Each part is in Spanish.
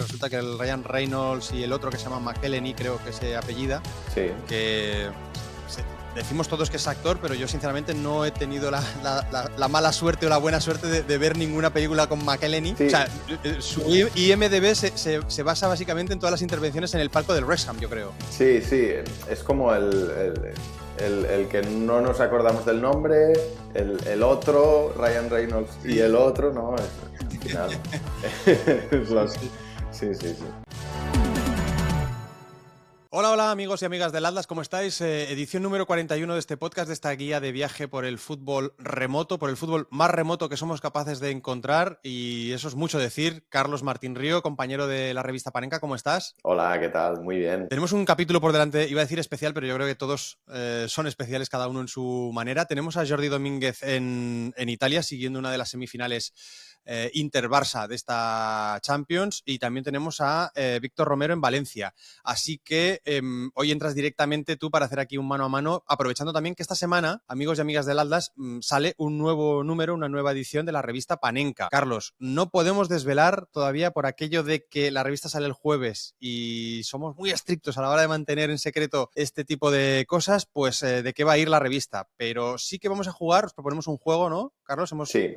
resulta que el Ryan Reynolds y el otro que se llama McElhenney, creo que se apellida, Sí. que decimos todos que es actor, pero yo sinceramente no he tenido la mala suerte o la buena suerte de ver ninguna película con McElhenney. Sí. O sea, su IMDb se basa básicamente en todas las intervenciones en el palco del Wrexham, yo creo. Sí, es como el que no nos acordamos del nombre, el otro, Ryan Reynolds, y el otro, ¿no? Al final. Sí. Hola amigos y amigas del Atlas, ¿cómo estáis? Edición número 41 de este podcast, de esta guía de viaje por el fútbol remoto, por el fútbol más remoto que somos capaces de encontrar, y eso es mucho decir. Carlos Martín Río, compañero de la revista Panenka, ¿cómo estás? Hola, ¿qué tal? Muy bien. Tenemos un capítulo por delante, iba a decir especial, pero yo creo que todos son especiales, cada uno en su manera. Tenemos a Jordi Domínguez en Italia, siguiendo una de las semifinales Inter-Barça de esta Champions, y también tenemos a Víctor Romero en Valencia. Así que hoy entras directamente tú para hacer aquí un mano a mano, aprovechando también que esta semana, amigos y amigas del Atlas, sale un nuevo número, una nueva edición de la revista Panenka. Carlos, no podemos desvelar todavía por aquello de que la revista sale el jueves y somos muy estrictos a la hora de mantener en secreto este tipo de cosas, pues de qué va a ir la revista. Pero sí que vamos a jugar, os proponemos un juego, ¿no, Carlos? Sí.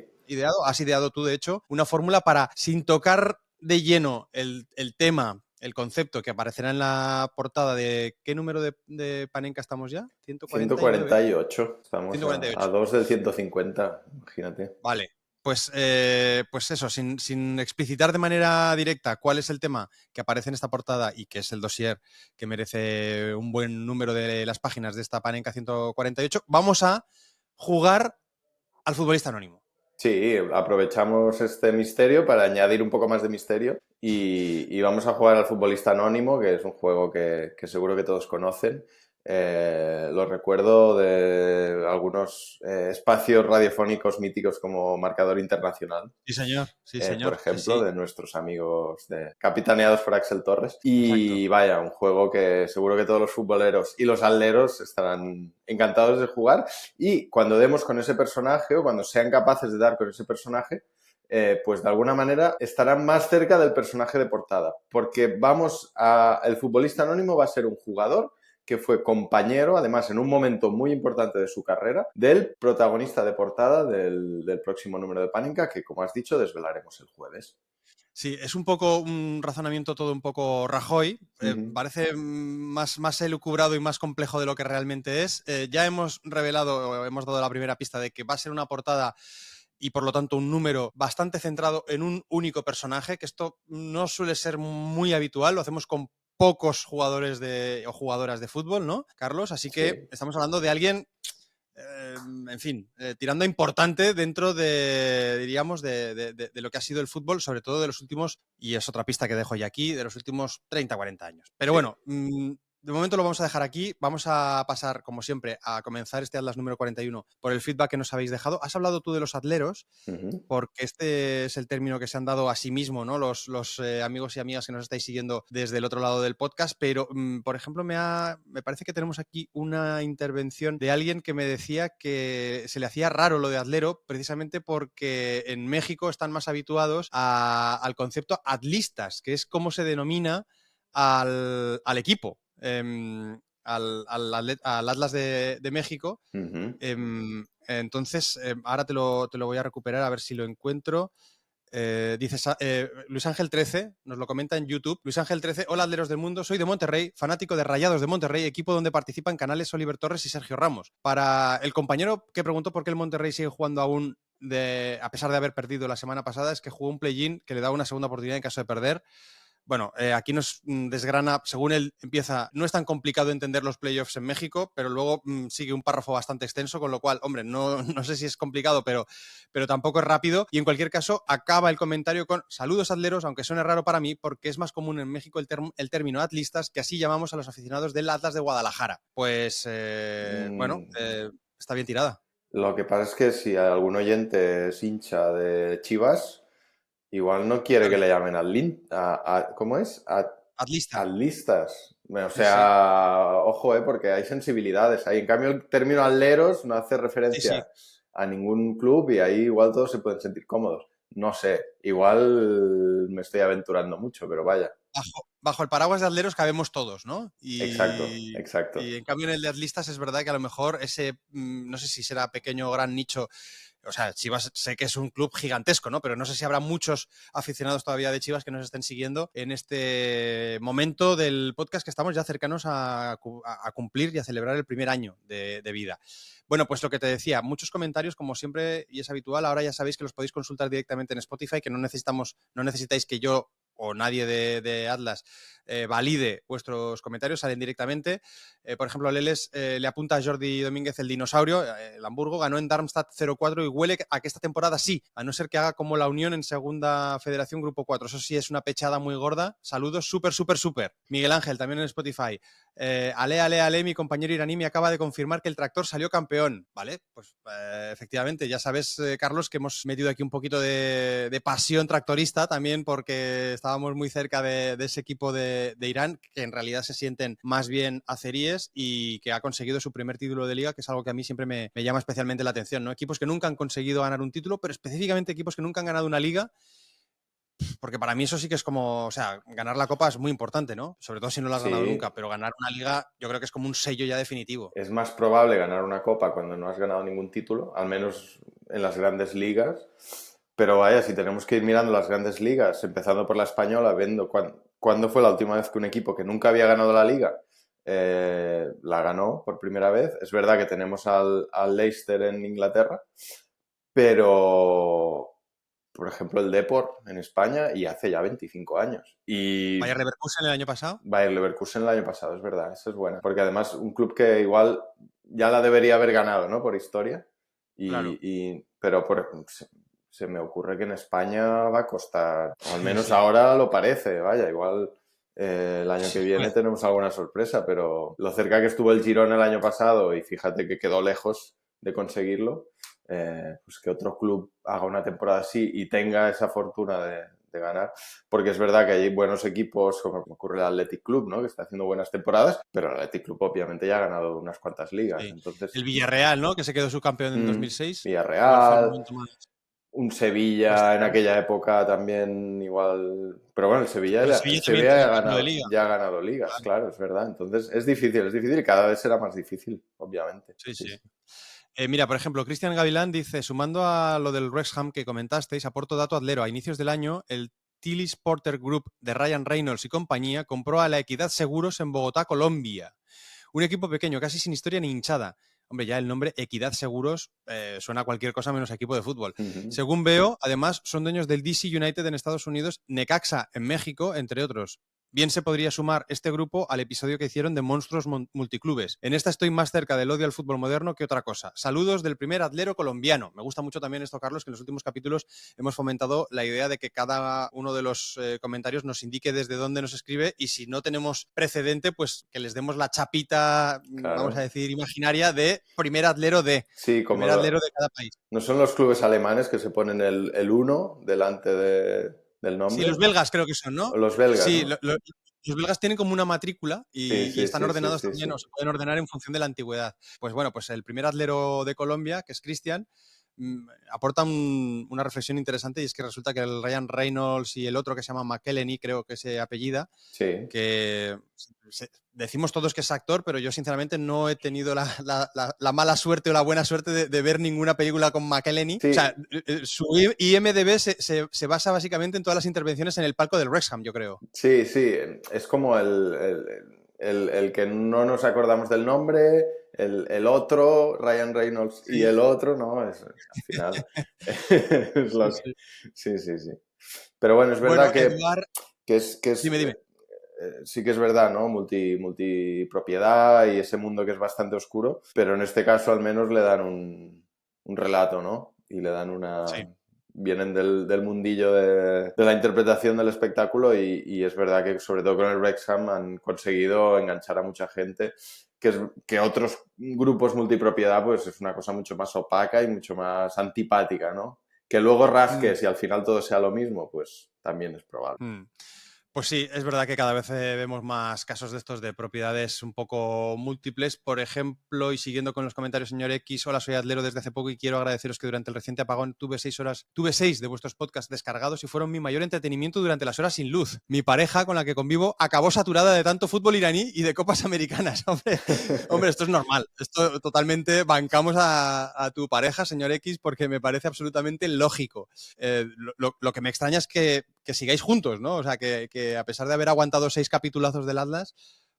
Has ideado tú, de hecho, una fórmula para, sin tocar de lleno el tema, el concepto que aparecerá en la portada de... ¿Qué número de Panenka estamos ya? 149. 148. Estamos 148. a 2 del 150, imagínate. Vale. Pues eso, sin explicitar de manera directa cuál es el tema que aparece en esta portada y que es el dossier que merece un buen número de las páginas de esta Panenka 148, vamos a jugar al futbolista anónimo. Sí, aprovechamos este misterio para añadir un poco más de misterio y vamos a jugar al futbolista anónimo, que es un juego que seguro que todos conocen. Lo recuerdo de algunos espacios radiofónicos míticos como Marcador Internacional. Sí, señor. Sí, señor. Por ejemplo, Sí. de nuestros amigos capitaneados por Axel Torres. Y Exacto. vaya, un juego que seguro que todos los futboleros y los atleros estarán encantados de jugar. Y cuando demos con ese personaje o cuando sean capaces de dar con ese personaje, pues de alguna manera estarán más cerca del personaje de portada. Porque el futbolista anónimo va a ser un jugador que fue compañero, además en un momento muy importante de su carrera, del protagonista de portada del próximo número de Panenka, que como has dicho, desvelaremos el jueves. Sí, es un poco un razonamiento todo un poco Rajoy. Parece más elucubrado y más complejo de lo que realmente es. Ya hemos revelado, hemos dado la primera pista de que va a ser una portada y por lo tanto un número bastante centrado en un único personaje, que esto no suele ser muy habitual, lo hacemos con pocos jugadores o jugadoras de fútbol, ¿no, Carlos? Así que Sí. estamos hablando de alguien, en fin, tirando a importante dentro diríamos, de lo que ha sido el fútbol, sobre todo de los últimos, y es otra pista que dejo ya aquí, de los últimos 30, 40 años. Pero Sí. bueno, de momento lo vamos a dejar aquí. Vamos a pasar, como siempre, a comenzar este Atlas número 41 por el feedback que nos habéis dejado. Has hablado tú de los atleros, porque este es el término que se han dado a sí mismo, ¿no? Los amigos y amigas que nos estáis siguiendo desde el otro lado del podcast, pero por ejemplo me parece que tenemos aquí una intervención de alguien que me decía que se le hacía raro lo de atlero, precisamente porque en México están más habituados al concepto atlistas, que es como se denomina al equipo, al Atlas de México. Entonces, ahora te lo voy a recuperar a ver si lo encuentro. Dice Luis Ángel 13, nos lo comenta en YouTube. Luis Ángel 13, hola atleros del mundo, soy de Monterrey, fanático de Rayados de Monterrey, equipo donde participan Canales, Oliver Torres y Sergio Ramos. Para el compañero que preguntó por qué el Monterrey sigue jugando aún a pesar de haber perdido la semana pasada, es que jugó un play-in que le da una segunda oportunidad en caso de perder. Bueno, aquí nos desgrana, según él empieza, no es tan complicado entender los playoffs en México, pero luego sigue un párrafo bastante extenso, con lo cual, hombre, no sé si es complicado, pero tampoco es rápido. Y en cualquier caso, acaba el comentario con saludos atleros, aunque suene raro para mí, porque es más común en México el término atlistas, que así llamamos a los aficionados del Atlas de Guadalajara. Pues, bueno, está bien tirada. Lo que pasa es que si algún oyente es hincha de Chivas, igual no quiere que Claro. le llamen ¿cómo es? Atlista. Atlistas. O Sí, sí. sea, ojo, porque hay sensibilidades ahí. En cambio, el término atleros no hace Sí, sí. referencia a ningún club y ahí igual todos se pueden sentir cómodos. No sé, igual me estoy aventurando mucho, pero vaya. Bajo el paraguas de atleros cabemos todos, ¿no? Exacto, exacto. Y en cambio en el de atlistas es verdad que a lo mejor ese, no sé si será pequeño o gran nicho. O sea, Chivas sé que es un club gigantesco, ¿no? Pero no sé si habrá muchos aficionados todavía de Chivas que nos estén siguiendo en este momento del podcast que estamos ya cercanos a cumplir y a celebrar el primer año de vida. Bueno, pues lo que te decía, muchos comentarios, como siempre, y es habitual. Ahora ya sabéis que los podéis consultar directamente en Spotify, que no necesitáis que yo o nadie de Atlas valide vuestros comentarios, salen directamente. Por ejemplo, Leles le apunta a Jordi Domínguez el dinosaurio, el Hamburgo, ganó en Darmstadt 0-4 y huele a que esta temporada sí, a no ser que haga como la Unión en Segunda Federación Grupo 4. Eso sí es una pechada muy gorda. Saludos, súper, súper, súper. Miguel Ángel, también en Spotify. Ale, mi compañero iraní me acaba de confirmar que el tractor salió campeón. Vale, pues efectivamente, ya sabes, Carlos, que hemos metido aquí un poquito de pasión tractorista también porque estábamos muy cerca de ese equipo de Irán, que en realidad se sienten más bien azeríes y que ha conseguido su primer título de liga, que es algo que a mí siempre me llama especialmente la atención, ¿no? Equipos que nunca han conseguido ganar un título, pero específicamente equipos que nunca han ganado una liga, porque para mí eso sí que es como, o sea, ganar la Copa es muy importante, ¿no? Sobre todo si no la has ganado Sí, nunca, pero ganar una liga yo creo que es como un sello ya definitivo. es más probable ganar una copa cuando no has ganado ningún título, al menos en las grandes ligas. Pero vaya, si tenemos que ir mirando las grandes ligas, empezando por la española, viendo cuándo fue la última vez que un equipo que nunca había ganado la liga la ganó por primera vez. Es verdad que tenemos al Leicester en Inglaterra, pero, por ejemplo, el Depor en España y hace ya 25 años. Y Bayer Leverkusen el año pasado. Bayer Leverkusen el año pasado, es verdad, eso es buena. Porque además un club que igual ya la debería haber ganado, ¿no? Por historia. Claro. Pero se me ocurre que en España va a costar, o al menos Sí. ahora lo parece, vaya, igual el año que viene tenemos alguna sorpresa, pero lo cerca que estuvo el Girona el año pasado y fíjate que quedó lejos de conseguirlo, pues que otro club haga una temporada así y tenga esa fortuna de ganar, porque es verdad que hay buenos equipos, como ocurre el Athletic Club, ¿no? Que está haciendo buenas temporadas, pero el Athletic Club obviamente ya ha ganado unas cuantas ligas, Sí. entonces... El Villarreal, ¿no? Que se quedó subcampeón en 2006. Igual fue el Villarreal, momento más un Sevilla en cuestionable. aquella época también igual... Pero bueno, Pero el El Sevilla también Sevilla tiene un título de liga. ya ha ganado ligas, Claro. claro, es verdad. Entonces es difícil y cada vez será más difícil, obviamente. Sí, Sí, sí. sí. Mira, por ejemplo, Cristian Gavilán dice, sumando a lo del Wrexham que comentasteis, aporto dato adlero. A inicios del año, el Tillis Porter Group de Ryan Reynolds y compañía compró a la Equidad Seguros en Bogotá, Colombia. Un equipo pequeño, casi sin historia ni hinchada. Hombre, ya el nombre Equidad Seguros suena a cualquier cosa menos equipo de fútbol. Ujú. Según veo, además, son dueños del DC United en Estados Unidos, Necaxa en México, entre otros. Bien se podría sumar este grupo al episodio que hicieron de Monstruos Multiclubes. En esta estoy más cerca del odio al fútbol moderno que otra cosa. Saludos del primer atlero colombiano. Me gusta mucho también esto, Carlos, que en los últimos capítulos hemos fomentado la idea de que cada uno de los comentarios nos indique desde dónde nos escribe y si no tenemos precedente, pues que les demos la chapita, vamos a Claro. decir, imaginaria de Sí, primer atlero de cada país. no son los clubes alemanes que se ponen el uno delante del Sí, nombre, los belgas creo que son, o ¿no? los belgas, Sí, ¿no? los belgas tienen como una matrícula Sí, y sí, están sí, sí, ordenados sí, también, sí. o se pueden ordenar en función de la antigüedad. Pues bueno, pues el primer atlero de Colombia, que es Cristian, aporta una reflexión interesante y es que resulta que el Ryan Reynolds y el otro que se llama McElhenney, creo que se apellida, Sí. que decimos todos que es actor, pero yo sinceramente no he tenido la mala suerte o la buena suerte de ver ninguna película con McElhenney. O sea, Sí, su IMDb se basa básicamente en todas las intervenciones en el palco del Wrexham, yo creo. sí, sí, es como el que no nos acordamos del nombre, el otro, Ryan Reynolds, y Sí, el otro, ¿no? Al final. es sí, lo que- sí. Sí, sí, sí. Pero bueno, es Bueno, verdad Eduard, que es dime, dime. sí que es verdad, ¿no? Multipropiedad y ese mundo que es bastante oscuro, pero en este caso al menos le dan un relato, ¿no? Y le dan Sí. vienen del mundillo de la interpretación del espectáculo y es verdad que sobre todo con el Wrexham han conseguido enganchar a mucha gente, que otros grupos multipropiedad pues es una cosa mucho más opaca y mucho más antipática, ¿no? Que luego Mm, rasques y al final todo sea lo mismo, pues también es probable. mm. Pues sí, es verdad que cada vez vemos más casos de estos de propiedades un poco múltiples. Por ejemplo, y siguiendo con los comentarios, señor X, hola, soy Adlero desde hace poco y quiero agradeceros que durante el reciente apagón tuve 6 de vuestros podcasts descargados y fueron mi mayor entretenimiento durante las horas sin luz. Mi pareja, con la que convivo, acabó saturada de tanto fútbol iraní y de copas americanas. Hombre, esto es normal. Esto totalmente bancamos a tu pareja, señor X, porque me parece absolutamente lógico. Lo que me extraña es que sigáis juntos, ¿no? O sea, que a pesar de haber aguantado 6 capitulazos del Atlas,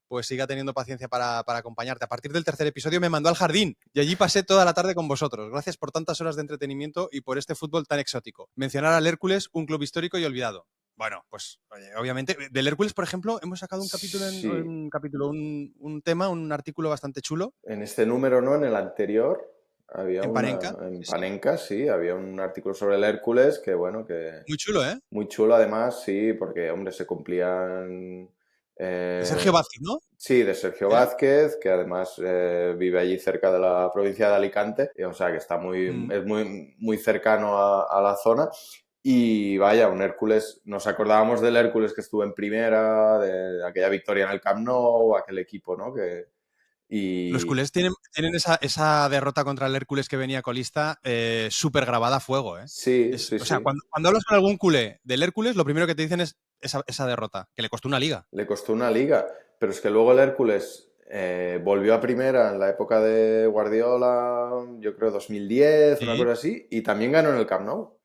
pues siga teniendo paciencia para acompañarte. A partir del tercer episodio me mandó al jardín y allí pasé toda la tarde con vosotros. Gracias por tantas horas de entretenimiento y por este fútbol tan exótico. Mencionar al Hércules, un club histórico y olvidado. Bueno, pues oye, obviamente, del Hércules, por ejemplo, hemos sacado un capítulo, Sí, un tema, un artículo bastante chulo en este número no, en el anterior había en Panenka. en Sí, sí. Panenka, sí, había un artículo sobre el Hércules que, bueno, que Muy chulo, ¿eh? muy chulo además, sí, porque, hombre, se cumplían... De eh, Sergio Vázquez, ¿no? sí, de Sergio ¿Era? Vázquez, que además vive allí cerca de la provincia de Alicante, o sea que está Mm. es muy cercano a la zona. Y vaya, un Hércules, nos acordábamos del Hércules que estuvo en primera, de aquella victoria en el Camp Nou, aquel equipo, ¿no? Los Y culés tienen esa derrota contra el Hércules que venía colista súper grabada a fuego, ¿eh? sí, sí, O sea, sí. cuando hablas con algún culé del Hércules, lo primero que te dicen es esa derrota, que le costó una liga. Le costó una liga, pero es que luego el Hércules volvió a primera en la época de Guardiola, yo creo 2010, una Sí, cosa así, y también ganó en el Camp Nou.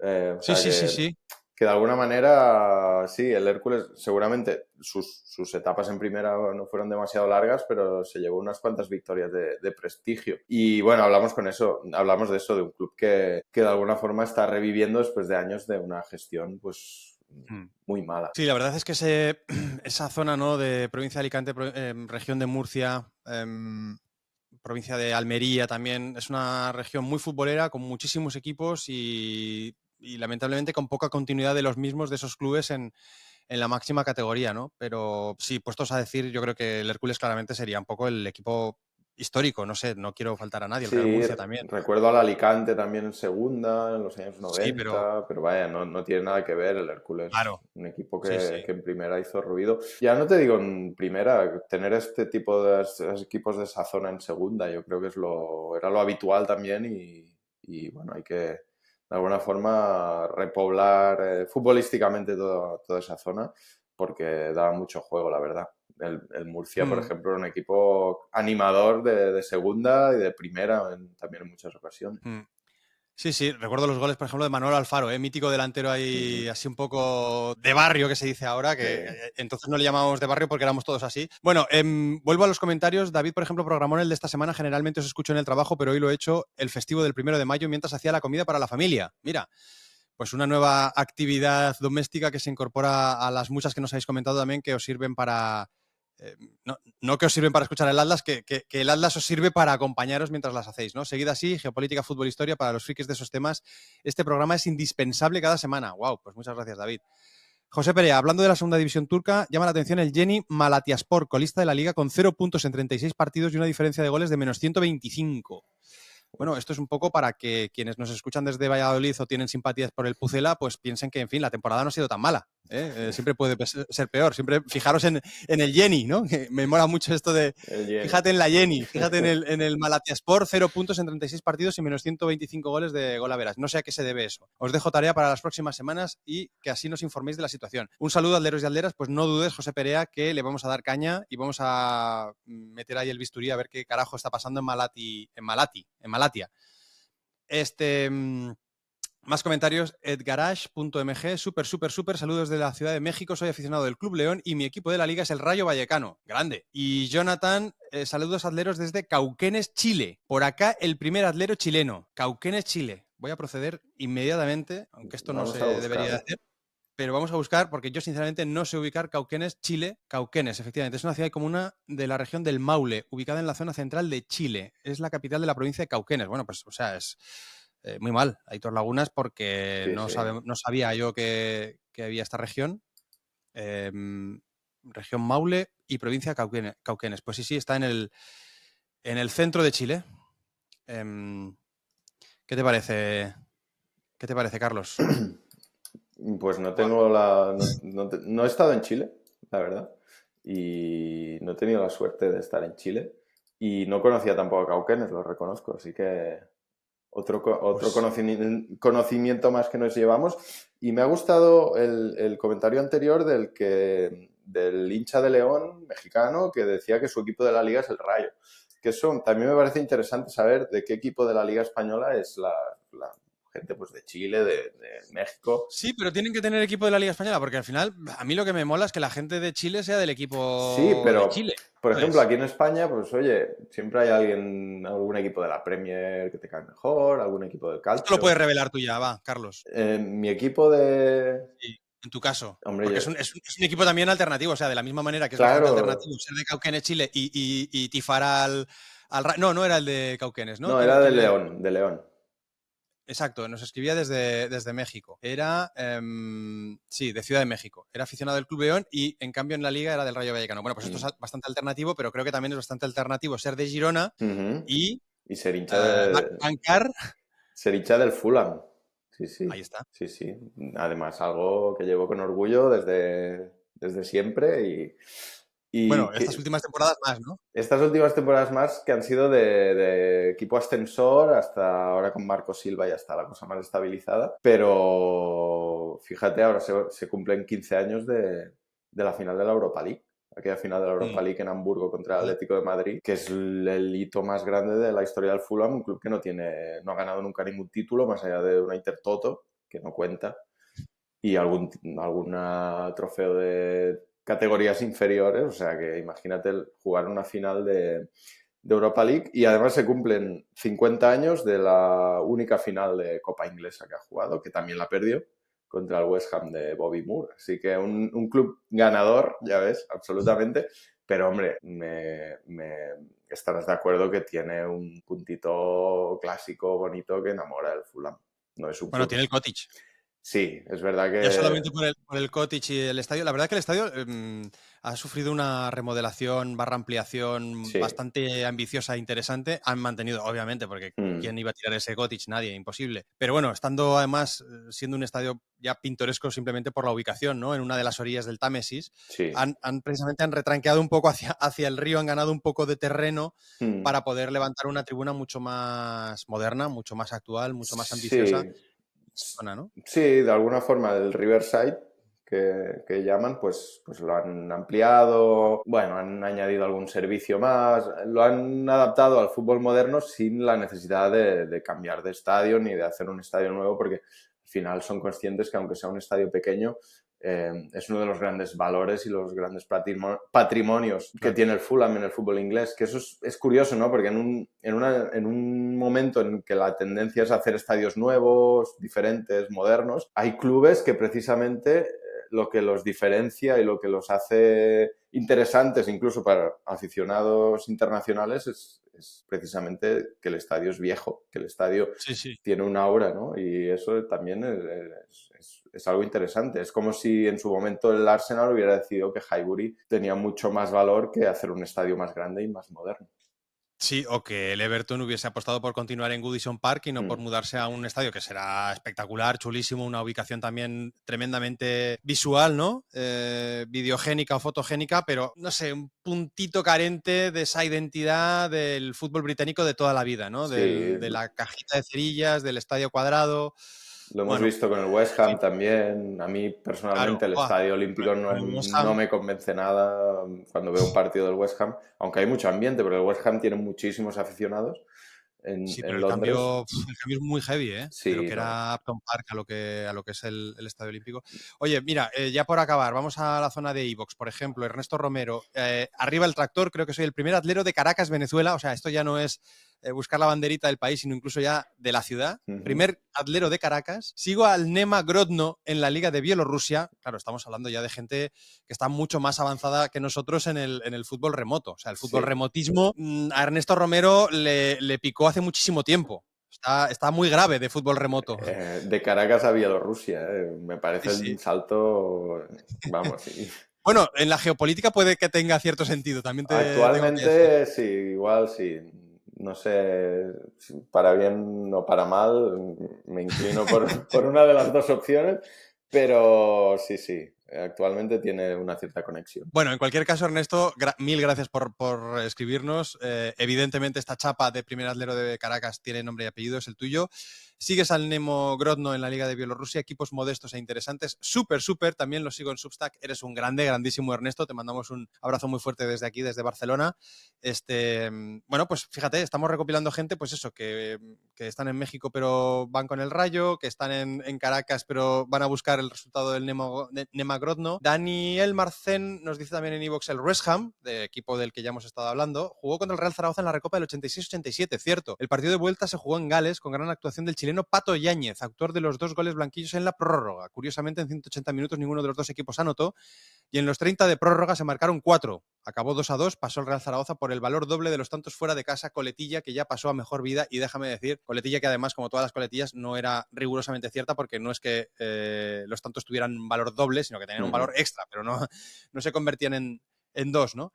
O sí, sea sí, sí, sí. que de alguna manera, sí, el Hércules seguramente sus etapas en primera no fueron demasiado largas, pero se llevó unas cuantas victorias de prestigio. Y bueno, hablamos de eso, de un club que de alguna forma está reviviendo después de años de una gestión pues Mm. muy mala. Sí, la verdad es que esa zona, ¿no? De provincia de Alicante, región de Murcia, provincia de Almería también, es una región muy futbolera, con muchísimos equipos y lamentablemente con poca continuidad de los mismos, de esos clubes en la máxima categoría, ¿no? Pero sí, puestos a decir, yo creo que el Hércules claramente sería un poco el equipo histórico, no sé, no quiero faltar a nadie, el Real Sí, Murcia también. recuerdo al Alicante también en segunda, en los años Sí, pero 90, pero vaya, no tiene nada que ver el Hércules, claro, un equipo sí, sí. que en primera hizo ruido. Ya no te digo en primera, tener este tipo de equipos de esa zona en segunda, yo creo que era lo habitual también y bueno, hay que de alguna forma repoblar futbolísticamente toda esa zona porque daba mucho juego, la verdad. El Murcia, por Hmm. ejemplo, era un equipo animador de segunda y de primera también en muchas ocasiones. Mm. Sí, sí, recuerdo los goles, por ejemplo, de Manuel Alfaro, mítico delantero Ujú. ahí, así un poco de barrio, que se dice ahora, Sí. que entonces no le llamábamos de barrio porque éramos todos así. Bueno, vuelvo a los comentarios. David, por ejemplo, programó el de esta semana. Generalmente os escucho en el trabajo, pero hoy lo he hecho el festivo del 1 de mayo mientras hacía la comida para la familia. Mira, pues una nueva actividad doméstica que se incorpora a las muchas que nos habéis comentado también, que os sirven para... no que os sirven para escuchar el Atlas, que el Atlas os sirve para acompañaros mientras las hacéis, ¿no? Seguid así, geopolítica, fútbol, historia, para los frikis de esos temas. Este programa es indispensable cada semana. Wow, pues muchas gracias, David. José Perea, hablando de la segunda división turca, llama la atención el Yeni Malatyaspor, colista de la liga con 0 puntos en 36 partidos y una diferencia de goles de menos 125. Bueno, esto es un poco para que quienes nos escuchan desde Valladolid o tienen simpatías por el Pucela, pues piensen que, en fin, la temporada no ha sido tan mala. Siempre puede ser peor. Siempre fijaros en el Jenny, ¿no? Que me mola mucho esto de, El Jenny. fíjate en la Jenny, fíjate en el Malatyaspor, 0 puntos en 36 partidos y menos 125 goles de gol a veras. No sé a qué se debe eso. Os dejo tarea para las próximas semanas y que así nos informéis de la situación. Un saludo, alderos y alderas. Pues no dudes, José Perea, que le vamos a dar caña y vamos a meter ahí el bisturí a ver qué carajo está pasando en Malatia. Más comentarios, edgarash.mg, súper, saludos de la Ciudad de México, soy aficionado del Club León y mi equipo de la liga es el Rayo Vallecano, grande. Y Jonathan, saludos atleros desde Cauquenes, Chile. Por acá el primer atlero chileno, Cauquenes, Chile. Voy a proceder inmediatamente, aunque esto no se Vamos a debería buscarlo. hacer, pero vamos a buscar porque yo sinceramente no sé ubicar Cauquenes, Chile. Cauquenes, efectivamente, es una ciudad y comuna de la región del Maule, ubicada en la zona central de Chile. Es la capital de la provincia de Cauquenes. Bueno, pues, o sea, es muy mal, Aitor Lagunas, porque Sí, sí. no sabía yo que había esta región. Región Maule y provincia Cauquenes. Pues sí, sí, está en el centro de Chile. Em, ¿Qué te parece? ¿Qué te parece, Carlos? Pues no Buah, tengo la... No he estado en Chile, la verdad, y no he tenido la suerte de estar en Chile. Y no conocía tampoco a Cauquenes, lo reconozco, así que otro pues conocimiento más que nos llevamos. Y me ha gustado el comentario anterior del hincha de León mexicano que decía que su equipo de la liga es el Rayo. Que eso también me parece interesante saber de qué equipo de la liga española es la gente pues de Chile, de México. sí, pero tienen que tener equipo de la Liga Española, porque al final a mí lo que me mola es que la gente de Chile sea del Sí, equipo de pero Chile, por ejemplo, ¿sabes? aquí en España, pues oye, siempre hay algún equipo de la Premier que te cae mejor, algún equipo del Esto lo Calcio. puedes revelar tú ya, va, Carlos. Mi equipo de... Sí, en tu caso. Hombre, Porque es un equipo también alternativo, o sea, de la misma manera que es bastante claro, alternativo ser de Cauquenes, Chile y tifar No, no era el de Cauquenes, ¿no? no, era de ¿Quién era? León, de León. Exacto, nos escribía desde México. Era, sí, de Ciudad de México. Era aficionado del Club León y, en cambio, en la Liga era del Rayo Vallecano. Bueno, pues esto Mm. es bastante alternativo, pero creo que también es bastante alternativo ser de Girona Ujú. y Y ser hincha de, bancar. ser hincha del Fulham. Sí, Ahí sí, está. sí, sí. Además, algo que llevo con orgullo desde siempre y Bueno, estas que últimas temporadas más, ¿no? estas últimas temporadas más que han sido de equipo ascensor hasta ahora con Marco Silva ya está la cosa más estabilizada. Pero fíjate, ahora se cumplen 15 años de la final de la Europa League. Aquella final de la Europa Mm. League en Hamburgo contra el Ujú. Atlético de Madrid, que es el hito más grande de la historia del Fulham, un club que no ha ganado nunca ningún título más allá de una Intertoto, que no cuenta, y algún trofeo de categorías inferiores, o sea que imagínate jugar una final de Europa League y además se cumplen 50 años de la única final de Copa Inglesa que ha jugado, que también la perdió contra el West Ham de Bobby Moore. Así que un club ganador, ya ves, absolutamente. Pero hombre, estarás de acuerdo que tiene un puntito clásico bonito que enamora del Fulham. No es un Bueno, club. tiene el Cottage. Sí, es verdad Ya que solamente por el cottage y el estadio. La verdad que el estadio ha sufrido una remodelación barra ampliación sí. bastante ambiciosa e interesante. Han mantenido, obviamente, porque Mm, ¿quién iba a tirar ese cottage? Nadie, imposible. Pero bueno, estando además siendo un estadio ya pintoresco simplemente por la ubicación, ¿no? En una de las orillas del Támesis, sí. precisamente han retranqueado un poco hacia el río, han ganado un poco de terreno Mm, para poder levantar una tribuna mucho más moderna, mucho más actual, mucho más ambiciosa. sí. Zona, ¿no? Sí, de alguna forma el Riverside que llaman, pues lo han ampliado, bueno, han añadido algún servicio más, lo han adaptado al fútbol moderno sin la necesidad de cambiar de estadio ni de hacer un estadio nuevo, porque al final son conscientes que aunque sea un estadio pequeño, es uno de los grandes valores y los grandes patrimonios que Claro. tiene el Fulham en el fútbol inglés, que eso es curioso, ¿no? Porque en un momento en que la tendencia es hacer estadios nuevos, diferentes, modernos, hay clubes que precisamente lo que los diferencia y lo que los hace interesantes incluso para aficionados internacionales es precisamente que el estadio es viejo, que el estadio Sí, sí. tiene una aura, ¿no? Y eso también es algo interesante. Es como si en su momento el Arsenal hubiera decidido que Highbury tenía mucho más valor que hacer un estadio más grande y más moderno. Sí, o que el Everton hubiese apostado por continuar en Goodison Park y no por Mm, mudarse a un estadio que será espectacular, chulísimo, una ubicación también tremendamente visual, ¿no? Videogénica o fotogénica, pero no sé, un puntito carente de esa identidad del fútbol británico de toda la vida, ¿no? sí, De la cajita de cerillas, del estadio cuadrado. lo hemos Bueno, visto con el West en fin, Ham también. A mí claro. personalmente el ¡Buah! Estadio Olímpico Con el West Ham. no me convence nada cuando veo un partido del West Ham, aunque hay mucho ambiente, pero el West Ham tiene muchísimos aficionados Sí, pero en Londres. el cambio es muy heavy, ¿eh? De lo Sí, que no. era Upton Park a lo que es el Estadio Olímpico. Oye, mira, ya por acabar, vamos a la zona de Ivox, por ejemplo, Ernesto Romero, arriba el tractor, creo que soy el primer atlero de Caracas, Venezuela, o sea, esto ya no es buscar la banderita del país, sino incluso ya de la ciudad. Ujú. Primer atlero de Caracas. Sigo al Nema Grodno en la Liga de Bielorrusia. Claro, estamos hablando ya de gente que está mucho más avanzada que nosotros en el fútbol remoto. O sea, el fútbol Sí. remotismo a Ernesto Romero le picó hace muchísimo tiempo. Está muy grave de fútbol remoto. De Caracas a Bielorrusia, me Sí, parece un sí. salto, vamos, sí. Bueno, en la geopolítica puede que tenga cierto sentido, también te tengo que decir. Actualmente sí, igual sí. No sé, si para bien o para mal, me inclino por una de las dos opciones, Pero sí, actualmente tiene una cierta conexión. Bueno, en cualquier caso, Ernesto, mil gracias por escribirnos. Evidentemente, esta chapa de primer atlero de Caracas tiene nombre y apellido, es el tuyo. Sigues al Nemo Grodno en la Liga de Bielorrusia, equipos modestos e interesantes. Súper, también lo sigo en Substack. Eres un grande, grandísimo Ernesto. Te mandamos un abrazo muy fuerte desde aquí, desde Barcelona. Bueno, pues fíjate, estamos recopilando gente, pues eso, que están en México pero van con el Rayo, que están en Caracas pero van a buscar el resultado del Nema Grodno. Daniel Marcén nos dice también en iVoox el West Ham, de equipo del que ya hemos estado hablando, jugó contra el Real Zaragoza en la Recopa del 86-87, cierto. El partido de vuelta se jugó en Gales con gran actuación del chileno Pato Yáñez, autor de los 2 goles blanquillos en la prórroga. Curiosamente, en 180 minutos ninguno de los dos equipos anotó y en los 30 de prórroga se marcaron 4. Acabó 2-2, pasó el Real Zaragoza por el valor doble de los tantos fuera de casa. Coletilla, que ya pasó a mejor vida, y déjame decir, coletilla que además, como todas las coletillas, no era rigurosamente cierta, porque no es que los tantos tuvieran valor doble, sino que tenían un valor extra, pero no se convertían en 2, ¿no?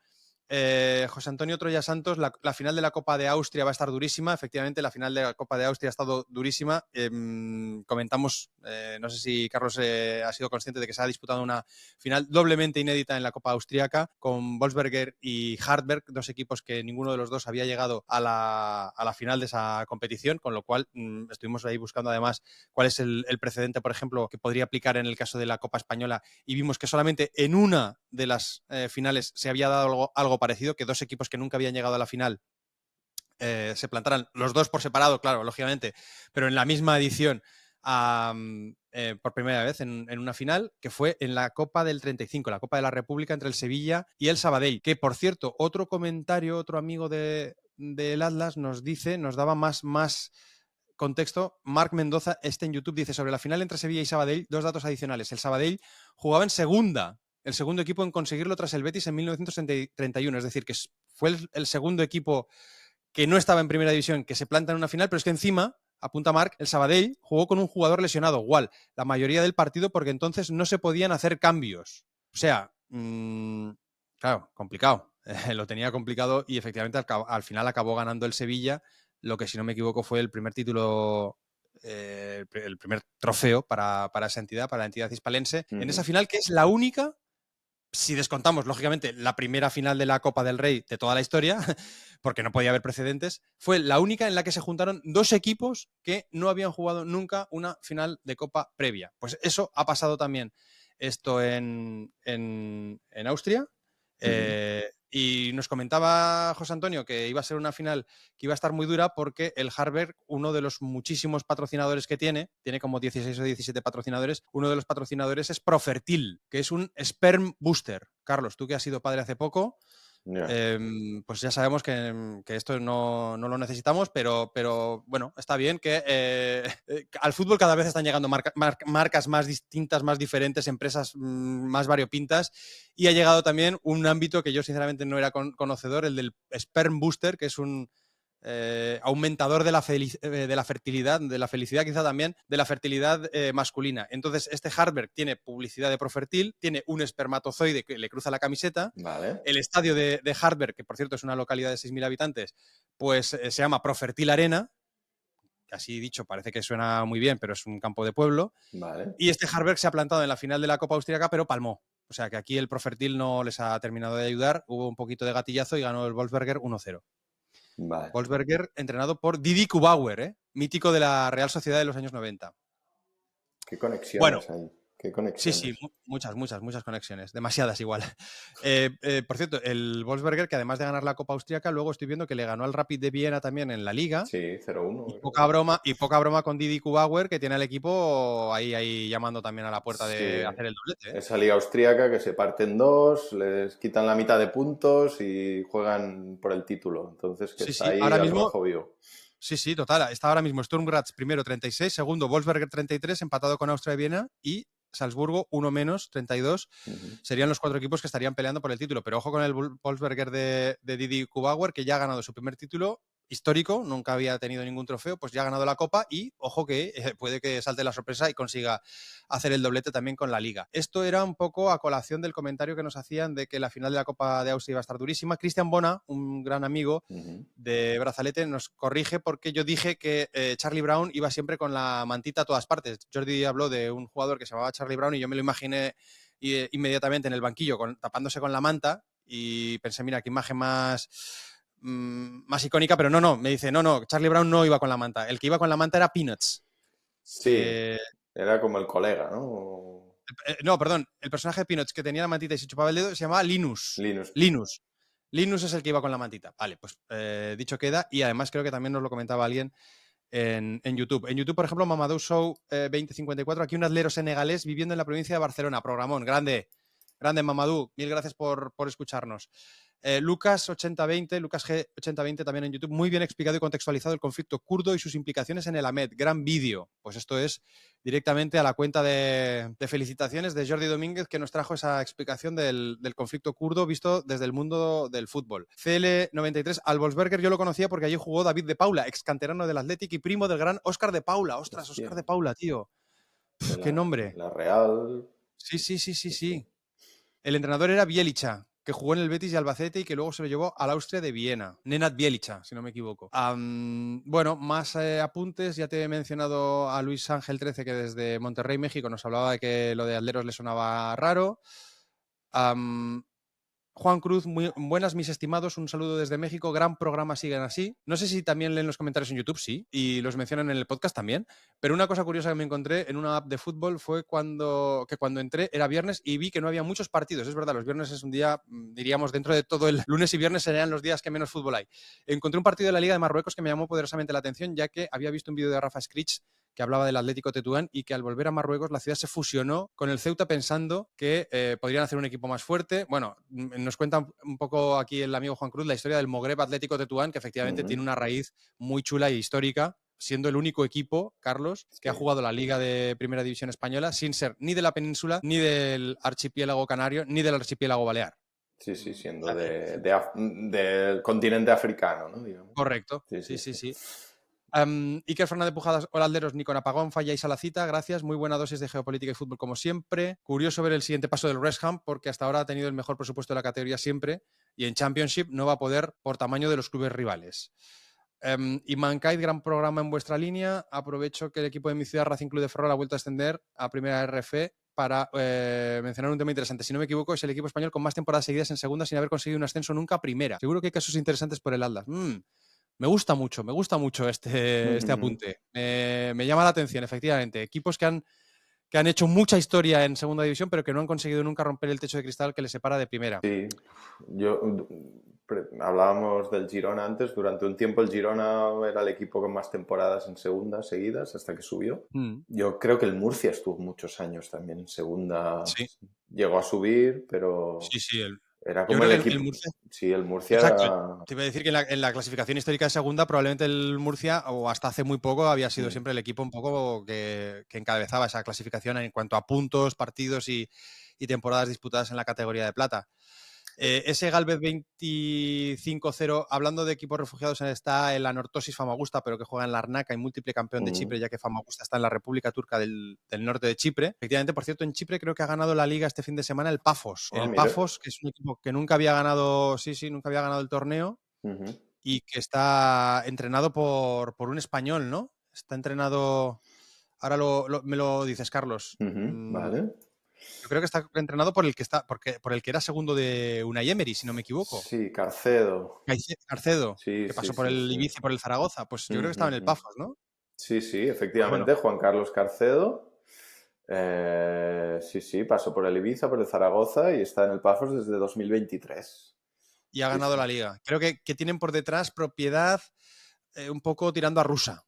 José Antonio Troya Santos, la final de la Copa de Austria va a estar durísima. Efectivamente, la final de la Copa de Austria ha estado durísima. Comentamos, no sé si Carlos ha sido consciente de que se ha disputado una final doblemente inédita en la Copa Austriaca, con Wolfsberger y Hartberg, dos equipos que ninguno de los dos había llegado a la final de esa competición, con lo cual estuvimos ahí buscando además cuál es el precedente, por ejemplo, que podría aplicar en el caso de la Copa Española, y vimos que solamente en una de las finales se había dado algo parecido, que dos equipos que nunca habían llegado a la final se plantaran, los dos por separado, claro, lógicamente, pero en la misma edición por primera vez en una final, que fue en la Copa del 35, la Copa de la República, entre el Sevilla y el Sabadell, que por cierto, otro comentario, otro amigo del Atlas nos dice, nos daba más contexto. Marc Mendoza, en YouTube, dice sobre la final entre Sevilla y Sabadell, 2 datos adicionales. El Sabadell jugaba en segunda, el segundo equipo en conseguirlo tras el Betis en 1931, es decir, que fue el segundo equipo que no estaba en primera división que se planta en una final, pero es que encima, apunta Marc, el Sabadell jugó con un jugador lesionado, igual, la mayoría del partido, porque entonces no se podían hacer cambios. O sea, claro, complicado. Lo tenía complicado y efectivamente al final acabó ganando el Sevilla, lo que, si no me equivoco, fue el primer título, el primer trofeo para esa entidad, para la entidad hispalense, en esa final, que es la única, si descontamos, lógicamente, la primera final de la Copa del Rey de toda la historia, porque no podía haber precedentes, fue la única en la que se juntaron dos equipos que no habían jugado nunca una final de Copa previa. Pues eso ha pasado también esto en Austria. Y nos comentaba José Antonio que iba a ser una final que iba a estar muy dura, porque el Hartberg, uno de los muchísimos patrocinadores que tiene como 16 o 17 patrocinadores, uno de los patrocinadores es Profertil, que es un sperm booster. Carlos, tú que has sido padre hace poco, pues ya sabemos que esto no lo necesitamos, pero bueno, está bien que al fútbol cada vez están llegando marcas más distintas, más diferentes, empresas más variopintas, y ha llegado también un ámbito que yo sinceramente no era conocedor, el del Sperm Booster, que es un aumentador de la fertilidad, de la felicidad, quizá también de la fertilidad masculina. Entonces, este Hartberg tiene publicidad de Profertil, tiene un espermatozoide que le cruza la camiseta. Vale. El estadio de Hartberg, que por cierto es una localidad de 6.000 habitantes, pues se llama Profertil Arena, que así dicho parece que suena muy bien, pero es un campo de pueblo. Vale. Y este Hartberg se ha plantado en la final de la Copa Austriaca, pero palmó. O sea que aquí el Profertil no les ha terminado de ayudar, hubo un poquito de gatillazo y ganó el Wolfsberger 1-0. Vale. Wolfsberger, entrenado por Didi Kubauer, mítico de la Real Sociedad de los años 90. ¿Qué conexiones Bueno, hay? ¿Qué conexiones? sí, muchas conexiones, demasiadas igual. Por cierto, el Wolfsberger, que además de ganar la Copa Austríaca, luego estoy viendo que le ganó al Rapid de Viena también en la Liga. Sí, 0-1. Y poca broma con Didi Kubauer, que tiene al equipo ahí llamando también a la puerta de hacer el doblete. Esa liga austríaca que se parte en dos, les quitan la mitad de puntos y juegan por el título. Entonces, que está ahí ahora al mismo, rojo vivo. Sí, total. Está ahora mismo Sturm Graz primero, 36, segundo Wolfsberger 33, empatado con Austria de Viena, y Salzburgo 1 menos, 32. Serían los 4 equipos que estarían peleando por el título. Pero ojo con el Wolfsberger de Didi Kubauer, que ya ha ganado su primer título histórico, nunca había tenido ningún trofeo, pues ya ha ganado la Copa y, ojo que puede que salte la sorpresa y consiga hacer el doblete también con la Liga. Esto era un poco a colación del comentario que nos hacían de que la final de la Copa de Austria iba a estar durísima. Cristian Bona, un gran amigo de Brazalete, nos corrige porque yo dije que Charlie Brown iba siempre con la mantita a todas partes. Jordi habló de un jugador que se llamaba Charlie Brown y yo me lo imaginé inmediatamente en el banquillo tapándose con la manta y pensé, mira, qué imagen más icónica, pero no, me dice, no, Charlie Brown no iba con la manta, el que iba con la manta era Peanuts. Sí, era como el colega, ¿no? No, perdón, el personaje de Peanuts que tenía la mantita y se chupaba el dedo se llamaba Linus. Linus. Linus es el que iba con la mantita. Vale, pues dicho queda, y además creo que también nos lo comentaba alguien en YouTube. En YouTube, por ejemplo, Mamadou Show 2054, aquí un atlero senegalés viviendo en la provincia de Barcelona. Programón, grande Mamadou, mil gracias por escucharnos. Lucas G8020 también en YouTube, muy bien explicado y contextualizado el conflicto kurdo y sus implicaciones en el AMED. Gran vídeo. Pues esto es directamente a la cuenta de felicitaciones de Jordi Domínguez, que nos trajo esa explicación del conflicto kurdo visto desde el mundo del fútbol. CL93, al Wolfsberger yo lo conocía porque allí jugó David de Paula, ex canterano del Athletic y primo del gran Óscar de Paula. Ostras, Hostia. Óscar de Paula, tío. Qué nombre. La Real. Sí. El entrenador era Bielicha, que jugó en el Betis y Albacete y que luego se lo llevó al Austria de Viena. Nenad Bielicha, si no me equivoco. Bueno, más apuntes. Ya te he mencionado a Luis Ángel 13, que desde Monterrey, México, nos hablaba de que lo de Atleros le sonaba raro. Juan Cruz, muy buenas mis estimados, un saludo desde México, gran programa, sigan así. No sé si también leen los comentarios en YouTube, sí, y los mencionan en el podcast también, pero una cosa curiosa que me encontré en una app de fútbol fue cuando entré, era viernes y vi que no había muchos partidos, es verdad, los viernes es un día, diríamos, dentro de todo el lunes y viernes serían los días que menos fútbol hay. Encontré un partido de la Liga de Marruecos que me llamó poderosamente la atención, ya que había visto un vídeo de Rafa Skritch que hablaba del Atlético Tetuán y que al volver a Marruecos la ciudad se fusionó con el Ceuta pensando que podrían hacer un equipo más fuerte. Bueno, nos cuenta un poco aquí el amigo Juan Cruz la historia del Mogreb Atlético Tetuán, que efectivamente tiene una raíz muy chula y histórica, siendo el único equipo, Carlos, que ha jugado la Liga de Primera División Española sin ser ni de la península, ni del archipiélago canario, ni del archipiélago balear. Sí, siendo del continente africano, ¿no? Digamos. Correcto, sí. Iker Fernández Pujadas, hola Alderos, ni con apagón falláis a la cita, gracias, muy buena dosis de geopolítica y fútbol como siempre. Curioso ver el siguiente paso del West Ham, porque hasta ahora ha tenido el mejor presupuesto de la categoría siempre, y en Championship no va a poder por tamaño de los clubes rivales. Y Mankind, gran programa en vuestra línea. Aprovecho que el equipo de mi ciudad, Racing Club de Ferrol, ha vuelto a ascender a Primera RF para mencionar un tema interesante. Si no me equivoco, es el equipo español con más temporadas seguidas en segunda sin haber conseguido un ascenso nunca a Primera. Seguro que hay casos interesantes por el Atlas. Me gusta mucho este apunte. Me llama la atención, efectivamente. Equipos que han hecho mucha historia en segunda división, pero que no han conseguido nunca romper el techo de cristal que les separa de primera. Sí, hablábamos del Girona antes. Durante un tiempo el Girona era el equipo con más temporadas en segunda seguidas hasta que subió. Yo creo que el Murcia estuvo muchos años también en segunda. Sí. Llegó a subir, pero... Sí. Era como el equipo. El Murcia Exacto. era... Te iba a decir que en la clasificación histórica de segunda, probablemente el Murcia, o hasta hace muy poco, había sido siempre el equipo un poco que encabezaba esa clasificación en cuanto a puntos, partidos y temporadas disputadas en la categoría de plata. Ese Galvez 25-0, hablando de equipos refugiados, está el Anorthosis Famagusta, pero que juega en Larnaca y múltiple campeón de Chipre, ya que Famagusta está en la República Turca del norte de Chipre. Efectivamente, por cierto, en Chipre creo que ha ganado la liga este fin de semana el Pafos. Pafos, que es un equipo que nunca había ganado, nunca había ganado el torneo y que está entrenado por un español, ¿no? Está entrenado... Ahora me lo dices, Carlos. Vale. Yo creo que está entrenado por el que era segundo de Unai Emery, si no me equivoco. Sí, Carcedo. Que pasó por el Ibiza y por el Zaragoza. Pues yo creo que estaba en el Pafos, ¿no? Sí, efectivamente, pues Juan Carlos Carcedo. Pasó por el Ibiza, por el Zaragoza y está en el Pafos desde 2023. Y ha ganado la liga. Creo que tienen por detrás propiedad un poco tirando a rusa.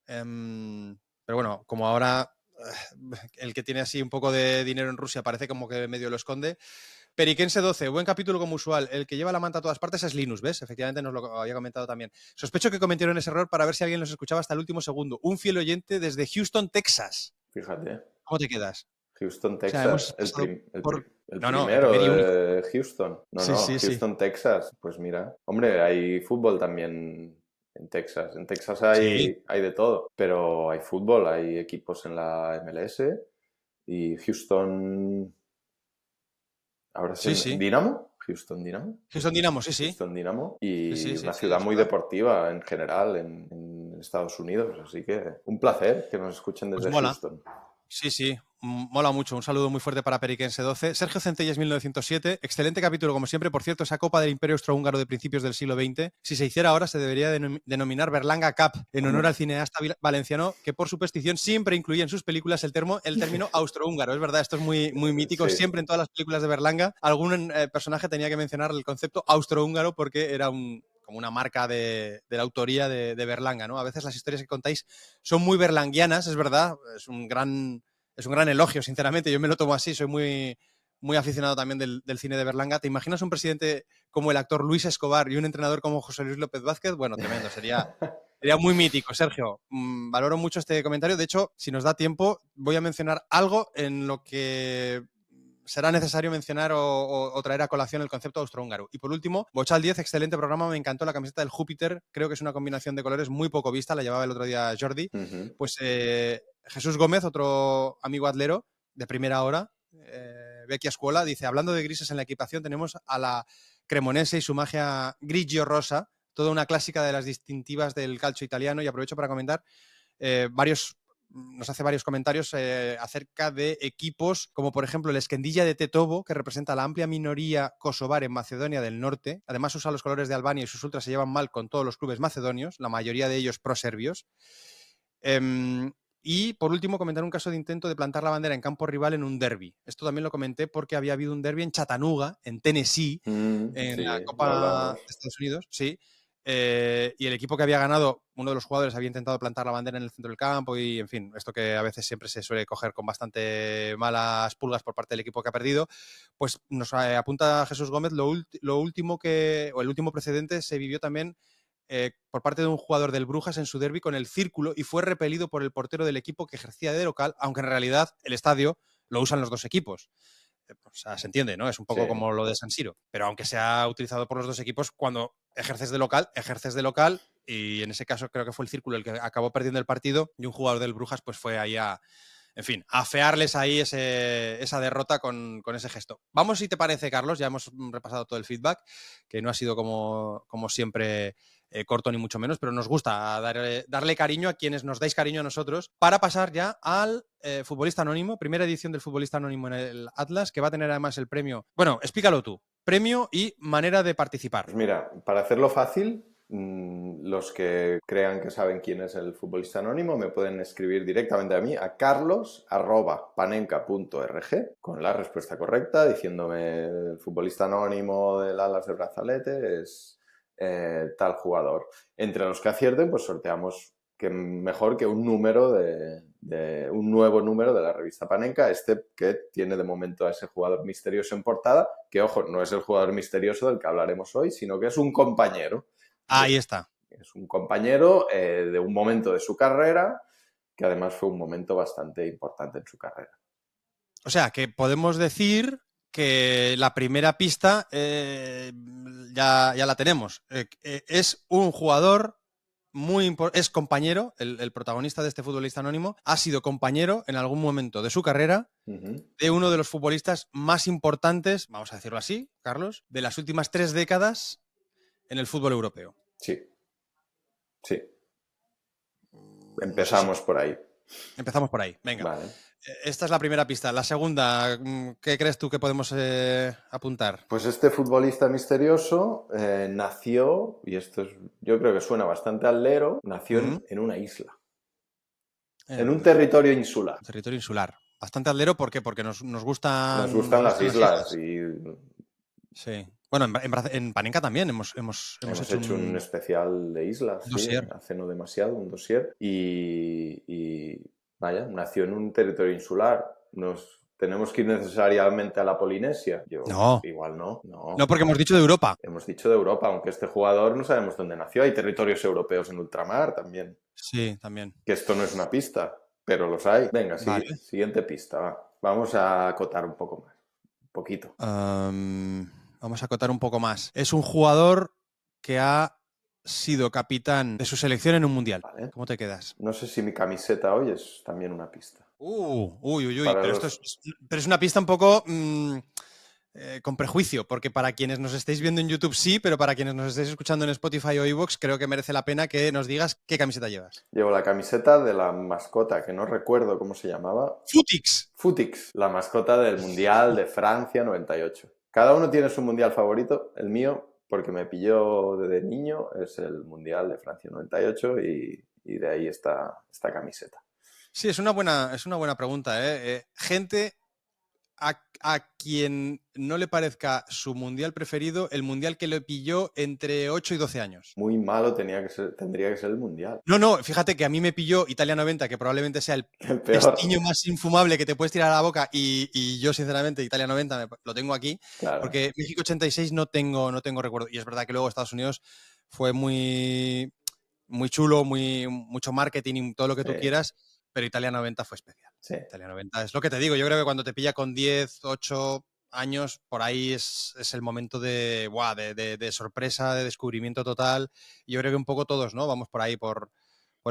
Pero bueno, como ahora el que tiene así un poco de dinero en Rusia parece como que medio lo esconde. Periquense 12, buen capítulo como usual. El que lleva la manta a todas partes es Linus, ¿ves? Efectivamente nos lo había comentado también. Sospecho que cometieron ese error para ver si alguien los escuchaba hasta el último segundo. Un fiel oyente desde Houston, Texas. Fíjate. ¿Cómo te quedas? Houston, Texas. El primero de Houston. Sí. Houston, Texas. Pues mira. Hombre, hay fútbol también En Texas. En Texas Sí, hay de todo, pero hay fútbol, hay equipos en la MLS y Houston, ahora sí, sí, sí. Dynamo, Houston Dynamo. Houston Dynamo, sí, sí. Houston Dynamo Sí, y sí, sí, una sí, ciudad es muy verdad. deportiva en general en Estados Unidos, así que un placer que nos escuchen Pues desde mola. Houston. Sí, sí, mola mucho. Un saludo muy fuerte para Periquense 12. Sergio Centelles, 1907. Excelente capítulo, como siempre. Por cierto, esa Copa del Imperio Austrohúngaro de principios del siglo XX, si se hiciera ahora, se debería denominar Berlanga Cup, en honor Hombre, al cineasta valenciano, que por superstición siempre incluía en sus películas el término austrohúngaro. Es verdad, esto es muy, muy mítico. sí, Siempre en todas las películas de Berlanga, algún personaje tenía que mencionar el concepto austrohúngaro porque era como una marca de la autoría de Berlanga, ¿no? A veces las historias que contáis son muy berlanguianas, es verdad. Es un gran elogio, sinceramente. Yo me lo tomo así, soy muy, muy aficionado también del cine de Berlanga. ¿Te imaginas un presidente como el actor Luis Escobar y un entrenador como José Luis López Vázquez? Bueno, tremendo, sería muy mítico. Sergio, valoro mucho este comentario. De hecho, si nos da tiempo, voy a mencionar algo en lo que será necesario mencionar o traer a colación el concepto austrohúngaro. Y por último, Bochal 10, excelente programa, me encantó la camiseta del Júpiter, creo que es una combinación de colores muy poco vista, la llevaba el otro día Jordi. ujú. Pues Jesús Gómez, otro amigo atlero de primera hora, Vecchia Escuela, dice, hablando de grises en la equipación, tenemos a la Cremonese y su magia grigio-rosa, toda una clásica de las distintivas del calcio italiano, y aprovecho para comentar nos hace varios comentarios acerca de equipos como por ejemplo el Esquendilla de Tetovo, que representa la amplia minoría kosovar en Macedonia del Norte. Además usa los colores de Albania y sus ultras se llevan mal con todos los clubes macedonios, la mayoría de ellos proserbios. Y por último, comentar un caso de intento de plantar la bandera en campo rival en un derby. Esto también lo comenté porque había habido un derby en Chattanooga, en Tennessee, en la Sí, lo Copa hablamos. de Estados Unidos, sí. Y el equipo que había ganado, uno de los jugadores había intentado plantar la bandera en el centro del campo y, en fin, esto que a veces siempre se suele coger con bastante malas pulgas por parte del equipo que ha perdido, pues nos apunta Jesús Gómez, lo último o el último precedente se vivió también por parte de un jugador del Brujas en su derby con el círculo y fue repelido por el portero del equipo que ejercía de local, aunque en realidad el estadio lo usan los dos equipos. O sea, se entiende, ¿no? Es un Sí, poco como lo de San Siro. Pero aunque sea utilizado por los dos equipos, cuando ejerces de local y en ese caso creo que fue el círculo el que acabó perdiendo el partido y un jugador del Brujas pues fue ahí en fin, a afearles ahí esa derrota con ese gesto. Vamos, si te parece, Carlos, ya hemos repasado todo el feedback, que no ha sido como siempre corto ni mucho menos, pero nos gusta darle cariño a quienes nos dais cariño a nosotros para pasar ya al Futbolista Anónimo, primera edición del Futbolista Anónimo en el Atlas, que va a tener además el premio. Bueno, explícalo tú. Premio y manera de participar. pues mira, para hacerlo fácil, los que crean que saben quién es el futbolista anónimo me pueden escribir directamente a mí a carlos@panenka.org con la respuesta correcta diciéndome el futbolista anónimo del Alas de Brazalete es tal jugador. Entre los que acierten, pues sorteamos que mejor que un número un nuevo número de la revista Panenka, que tiene de momento a ese jugador misterioso en portada, que ojo, no es el jugador misterioso del que hablaremos hoy, sino que es un compañero. Ahí está. Es un compañero de un momento de su carrera, que además fue un momento bastante importante en su carrera. O sea, que podemos decir que la primera pista ya la tenemos. Es un jugador es compañero, el protagonista de este futbolista anónimo, ha sido compañero en algún momento de su carrera Uh-huh. de uno de los futbolistas más importantes, vamos a decirlo así, Carlos, de las últimas 3 décadas en el fútbol europeo. Sí, sí. No sé si Empezamos por ahí. empezamos por ahí. Venga. Vale. Esta es la primera pista. La segunda, ¿qué crees tú que podemos apuntar? Pues este futbolista misterioso nació, y yo creo que suena bastante aldero, nació Mm, en una isla, en un eh, territorio insular. Territorio insular. Bastante atlero, ¿por qué? Porque nos Nos gustan, nos gustan las gustan las islas islas. y Sí. Bueno, en Panenka también hemos hemos hecho hecho un un especial de islas, sí, dossier. hace no demasiado, un dossier. Vaya, nació en un territorio insular. ¿Tenemos que ir necesariamente a la Polinesia? Yo, No, igual no, no. no porque hemos dicho de Europa. Hemos dicho de Europa, aunque este jugador no sabemos dónde nació. Hay territorios europeos en ultramar también. Sí, también. Que esto no es una pista, pero los hay. Venga, Vale. siguiente pista, va. Vamos a acotar un poco más. Un poquito. Vamos a acotar un poco más. Es un jugador que ha sido capitán de su selección en un mundial. Vale. ¿Cómo te quedas? No sé si mi camiseta hoy es también una pista. Uy, Para pero los... pero es una pista un poco con prejuicio, porque para quienes nos estéis viendo en YouTube sí, pero para quienes nos estéis escuchando en Spotify o iVoox, creo que merece la pena que nos digas qué camiseta llevas. Llevo la camiseta de la mascota, que no recuerdo cómo se llamaba. Futix. Futix, la mascota del Mundial de Francia 98. Cada uno tiene su mundial favorito. El mío, porque me pilló desde niño, es el Mundial de Francia 98 y de ahí esta camiseta. Sí, es una buena pregunta, ¿eh? Gente a quien no le parezca su mundial preferido, el mundial que le pilló entre 8 y 12 años. Muy malo tendría que ser el Mundial. No, fíjate que a mí me pilló Italia 90, que probablemente sea el El peor. pestiño más infumable que te puedes tirar a la boca, y yo, sinceramente, Italia 90 lo tengo aquí, Claro. porque México 86 no tengo recuerdo. Y es verdad que luego Estados Unidos fue muy, muy chulo, mucho marketing y todo lo que tú Sí. quieras, pero Italia 90 fue especial. Sí. Italia 90 es lo que te digo. Yo creo que cuando te pilla con 10, 8 años, por ahí es el momento de sorpresa, de descubrimiento total. Y yo creo que un poco todos, ¿no? Vamos por ahí, por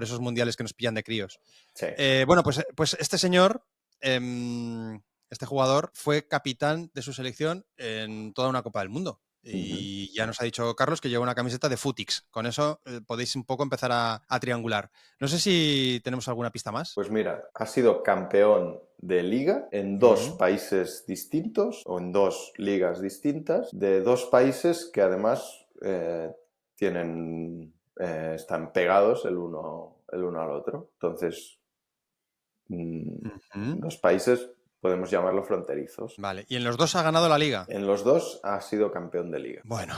esos mundiales que nos pillan de críos. Sí. Bueno, pues este señor, este jugador, fue capitán de su selección en toda una Copa del Mundo. Y ya nos ha dicho Carlos que lleva una camiseta de Futix. Con eso podéis un poco empezar a triangular. No sé si tenemos alguna pista más. Pues mira, ha sido campeón de liga en dos países distintos o en dos ligas distintas de dos países que además están pegados el uno al otro. Entonces, dos países podemos llamarlos fronterizos. Vale, y en los dos ha ganado la liga. En los dos ha sido campeón de liga. Bueno,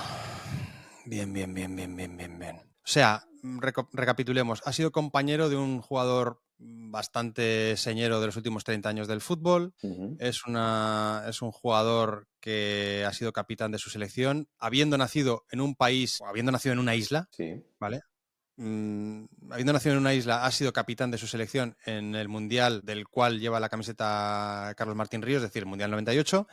bien. O sea, recapitulemos. Ha sido compañero de un jugador bastante señero de los últimos 30 años del fútbol. Es un jugador que ha sido capitán de su selección, habiendo nacido en un país, o habiendo nacido en una isla, sí. ¿vale? Habiendo nacido en una isla, ha sido capitán de su selección en el Mundial, del cual lleva la camiseta Carlos Martín Ríos, es decir, el Mundial 98.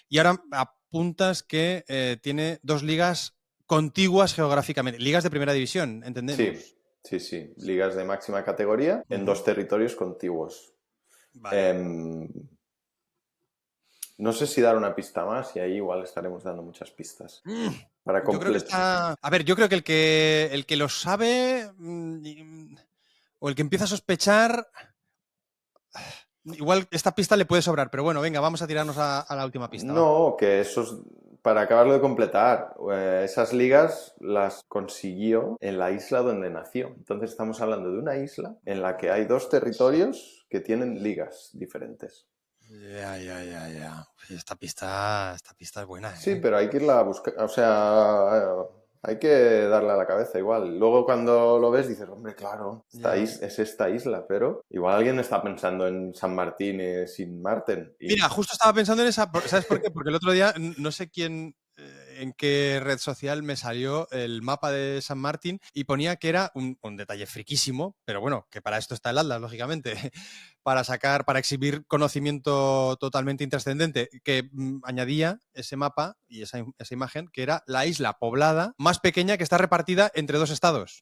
Y ahora apuntas que tiene dos ligas contiguas geográficamente, ligas de primera división, ¿entendemos? Sí. Ligas de máxima categoría en dos territorios contiguos. Vale. No sé si dar una pista más y ahí igual estaremos dando muchas pistas. Para Yo creo que está... A ver, yo creo que el que lo sabe o el que empieza a sospechar, igual esta pista le puede sobrar, pero bueno, venga, vamos a tirarnos a la última pista. No, que esos, para acabarlo de completar, esas ligas las consiguió en la isla donde nació. Entonces estamos hablando de una isla en la que hay dos territorios que tienen ligas diferentes. Ya. Esta pista es buena, ¿eh? Sí, pero hay que irla a buscar, o sea, hay que darle a la cabeza igual. Luego cuando lo ves dices, hombre, claro, es esta isla, pero igual alguien está pensando en San Martín y Sint Maarten. Mira, justo estaba pensando en esa, ¿sabes por qué? Porque el otro día, no sé quién, en qué red social me salió el mapa de San Martín y ponía que era un detalle friquísimo, pero bueno, que para esto está el Atlas, lógicamente, para exhibir conocimiento totalmente intrascendente, que añadía ese mapa y esa imagen, que era la isla poblada más pequeña que está repartida entre dos estados.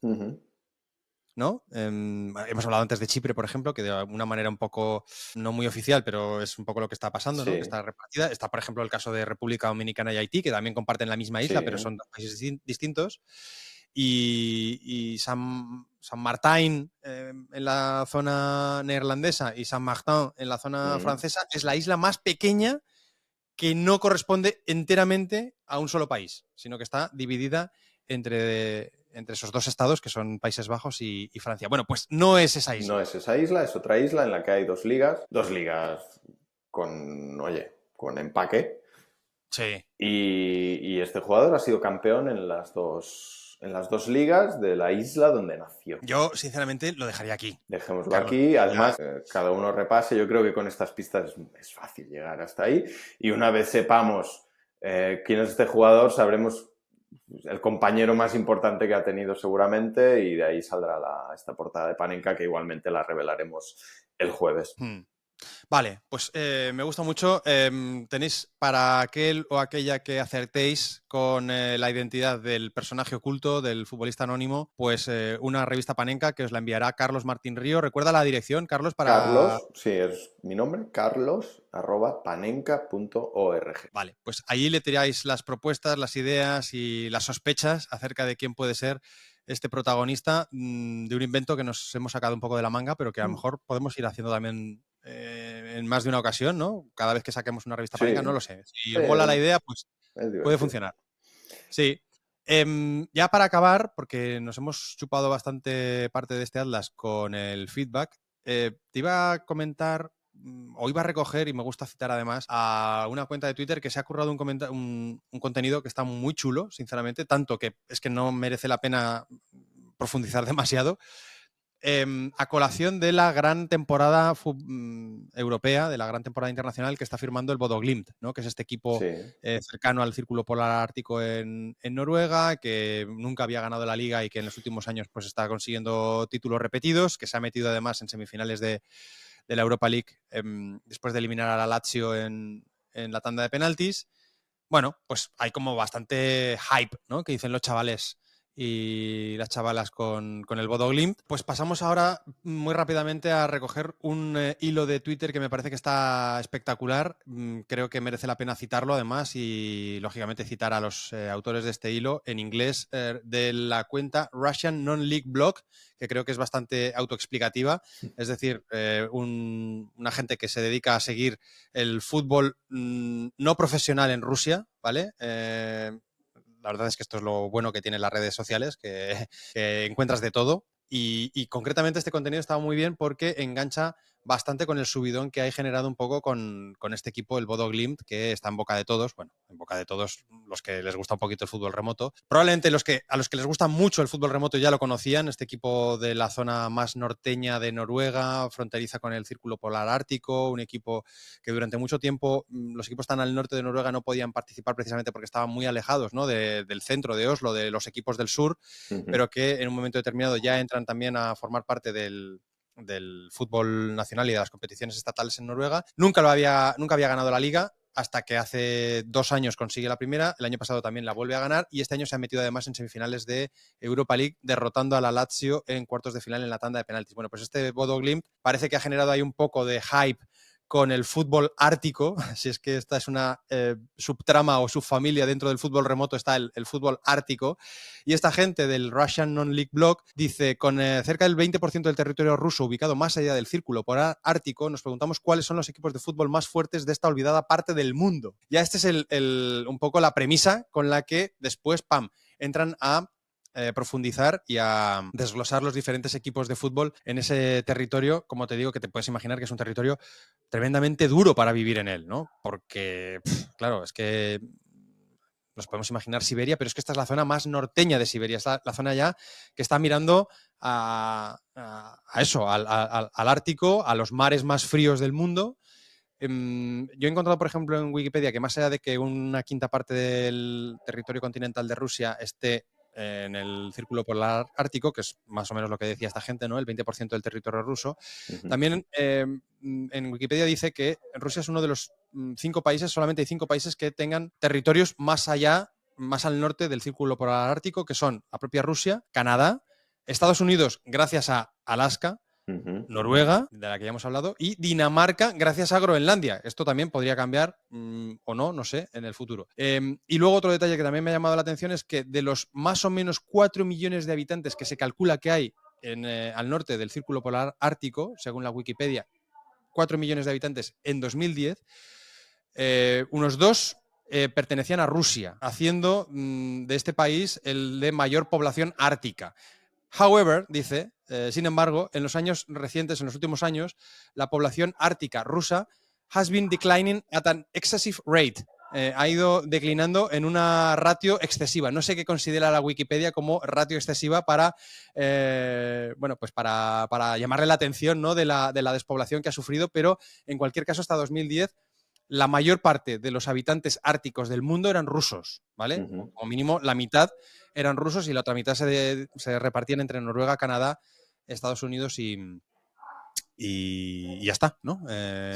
¿No? Hemos hablado antes de Chipre, por ejemplo, que de alguna manera un poco, no muy oficial, pero es un poco lo que está pasando, ¿no? Que está repartida. Está, por ejemplo, el caso de República Dominicana y Haití, que también comparten la misma isla, pero son dos países distintos. Y San Martín en la zona neerlandesa y San Martin en la zona francesa es la isla más pequeña que no corresponde enteramente a un solo país, sino que está dividida entre esos dos estados que son Países Bajos y Francia. Bueno, pues no es esa isla. No es esa isla, es otra isla en la que hay dos ligas con empaque. Sí. Y este jugador ha sido campeón en las dos ligas de la isla donde nació. Yo, sinceramente, lo dejaría aquí. Dejémoslo aquí. Además, cada uno repase. Yo creo que con estas pistas es fácil llegar hasta ahí. Y una vez sepamos quién es este jugador, sabremos el compañero más importante que ha tenido seguramente y de ahí saldrá esta portada de Panenka que igualmente la revelaremos el jueves. Vale, pues me gusta mucho. Tenéis para aquel o aquella que acertéis con la identidad del personaje oculto, del futbolista anónimo, pues una revista panenca que os la enviará Carlos Martín Río. Recuerda la dirección, Carlos, para... Carlos, sí, es mi nombre, carlos@panenka.org. Vale, pues allí le tiráis las propuestas, las ideas y las sospechas acerca de quién puede ser este protagonista de un invento que nos hemos sacado un poco de la manga, pero que a lo mejor podemos ir haciendo también en más de una ocasión, ¿no? Cada vez que saquemos una revista panenca, no Sí, lo sé. Si sí, os mola la idea, pues es puede divertido. funcionar. Sí. Ya para acabar, porque nos hemos chupado bastante parte de este Atlas con el feedback, te iba a comentar, o iba a recoger, y me gusta citar además, a una cuenta de Twitter que se ha currado un contenido que está muy chulo, sinceramente, tanto que es que no merece la pena profundizar demasiado, a colación de la gran temporada europea, de la gran temporada internacional que está firmando el Bodo Glimt, ¿no? Que es este equipo Sí. cercano al Círculo Polar Ártico en Noruega, que nunca había ganado la liga y que en los últimos años pues, está consiguiendo títulos repetidos, que se ha metido además en semifinales de la Europa League después de eliminar a la Lazio en la tanda de penaltis. Bueno, pues hay como bastante hype, ¿no? Que dicen los chavales y las chavalas con el Bodo Glimt. Pues pasamos ahora muy rápidamente a recoger un hilo de Twitter que me parece que está espectacular. Creo que merece la pena citarlo además y lógicamente citar a los autores de este hilo en inglés de la cuenta Russian Non-League Blog, que creo que es bastante autoexplicativa. Es decir, una gente que se dedica a seguir el fútbol no profesional en Rusia, ¿vale? La verdad es que esto es lo bueno que tienen las redes sociales, que encuentras de todo. Y concretamente este contenido estaba muy bien porque engancha bastante con el subidón que hay generado un poco con este equipo, el Bodo Glimt, que está en boca de todos, bueno, en boca de todos los que les gusta un poquito el fútbol remoto. Probablemente a los que les gusta mucho el fútbol remoto ya lo conocían, este equipo de la zona más norteña de Noruega, fronteriza con el Círculo Polar Ártico, un equipo que durante mucho tiempo los equipos tan al norte de Noruega no podían participar precisamente porque estaban muy alejados, ¿no? Del centro de Oslo, de los equipos del sur, pero que en un momento determinado ya entran también a formar parte del fútbol nacional y de las competiciones estatales en Noruega. Nunca había ganado la liga hasta que hace 2 años consigue la primera, el año pasado también la vuelve a ganar y este año se ha metido además en semifinales de Europa League derrotando a la Lazio en cuartos de final en la tanda de penaltis. Bueno, pues este Bodo Glimt parece que ha generado ahí un poco de hype con el fútbol ártico, si es que esta es una subtrama o subfamilia dentro del fútbol remoto, está el fútbol ártico, y esta gente del Russian Non-League Blog dice, con cerca del 20% del territorio ruso ubicado más allá del círculo polar ártico, nos preguntamos cuáles son los equipos de fútbol más fuertes de esta olvidada parte del mundo. Ya este es un poco la premisa con la que después, entran a profundizar y a desglosar los diferentes equipos de fútbol en ese territorio, como te digo, que te puedes imaginar que es un territorio tremendamente duro para vivir en él, ¿no? Porque, claro, es que nos podemos imaginar Siberia, pero es que esta es la zona más norteña de Siberia, es la zona ya que está mirando a eso, al Ártico, a los mares más fríos del mundo. Yo he encontrado, por ejemplo, en Wikipedia que más allá de que una quinta parte del territorio continental de Rusia esté en el círculo polar ártico, que es más o menos lo que decía esta gente, ¿no? El 20% del territorio ruso. También en Wikipedia dice que Rusia es uno de los 5 países, solamente hay 5 países que tengan territorios más allá, más al norte del círculo polar ártico, que son la propia Rusia, Canadá, Estados Unidos, gracias a Alaska, Noruega, de la que ya hemos hablado, y Dinamarca, gracias a Groenlandia. Esto también podría cambiar o no, no sé, en el futuro. Y luego otro detalle que también me ha llamado la atención es que de los más o menos 4 millones de habitantes que se calcula que hay al norte del Círculo Polar Ártico, según la Wikipedia, 4 millones de habitantes en 2010, unos 2 pertenecían a Rusia, haciendo de este país el de mayor población ártica. However, dice, sin embargo, en los años recientes, en los últimos años, la población ártica rusa has been declining at an excessive rate. Ha ido declinando en una ratio excesiva. No sé qué considera la Wikipedia como ratio excesiva para, bueno, pues para llamarle la atención, ¿no? de la despoblación que ha sufrido, pero en cualquier caso, hasta 2010 la mayor parte de los habitantes árticos del mundo eran rusos, ¿vale? Como mínimo la mitad eran rusos y la otra mitad se repartían entre Noruega, Canadá, Estados Unidos y Y ya está, ¿no?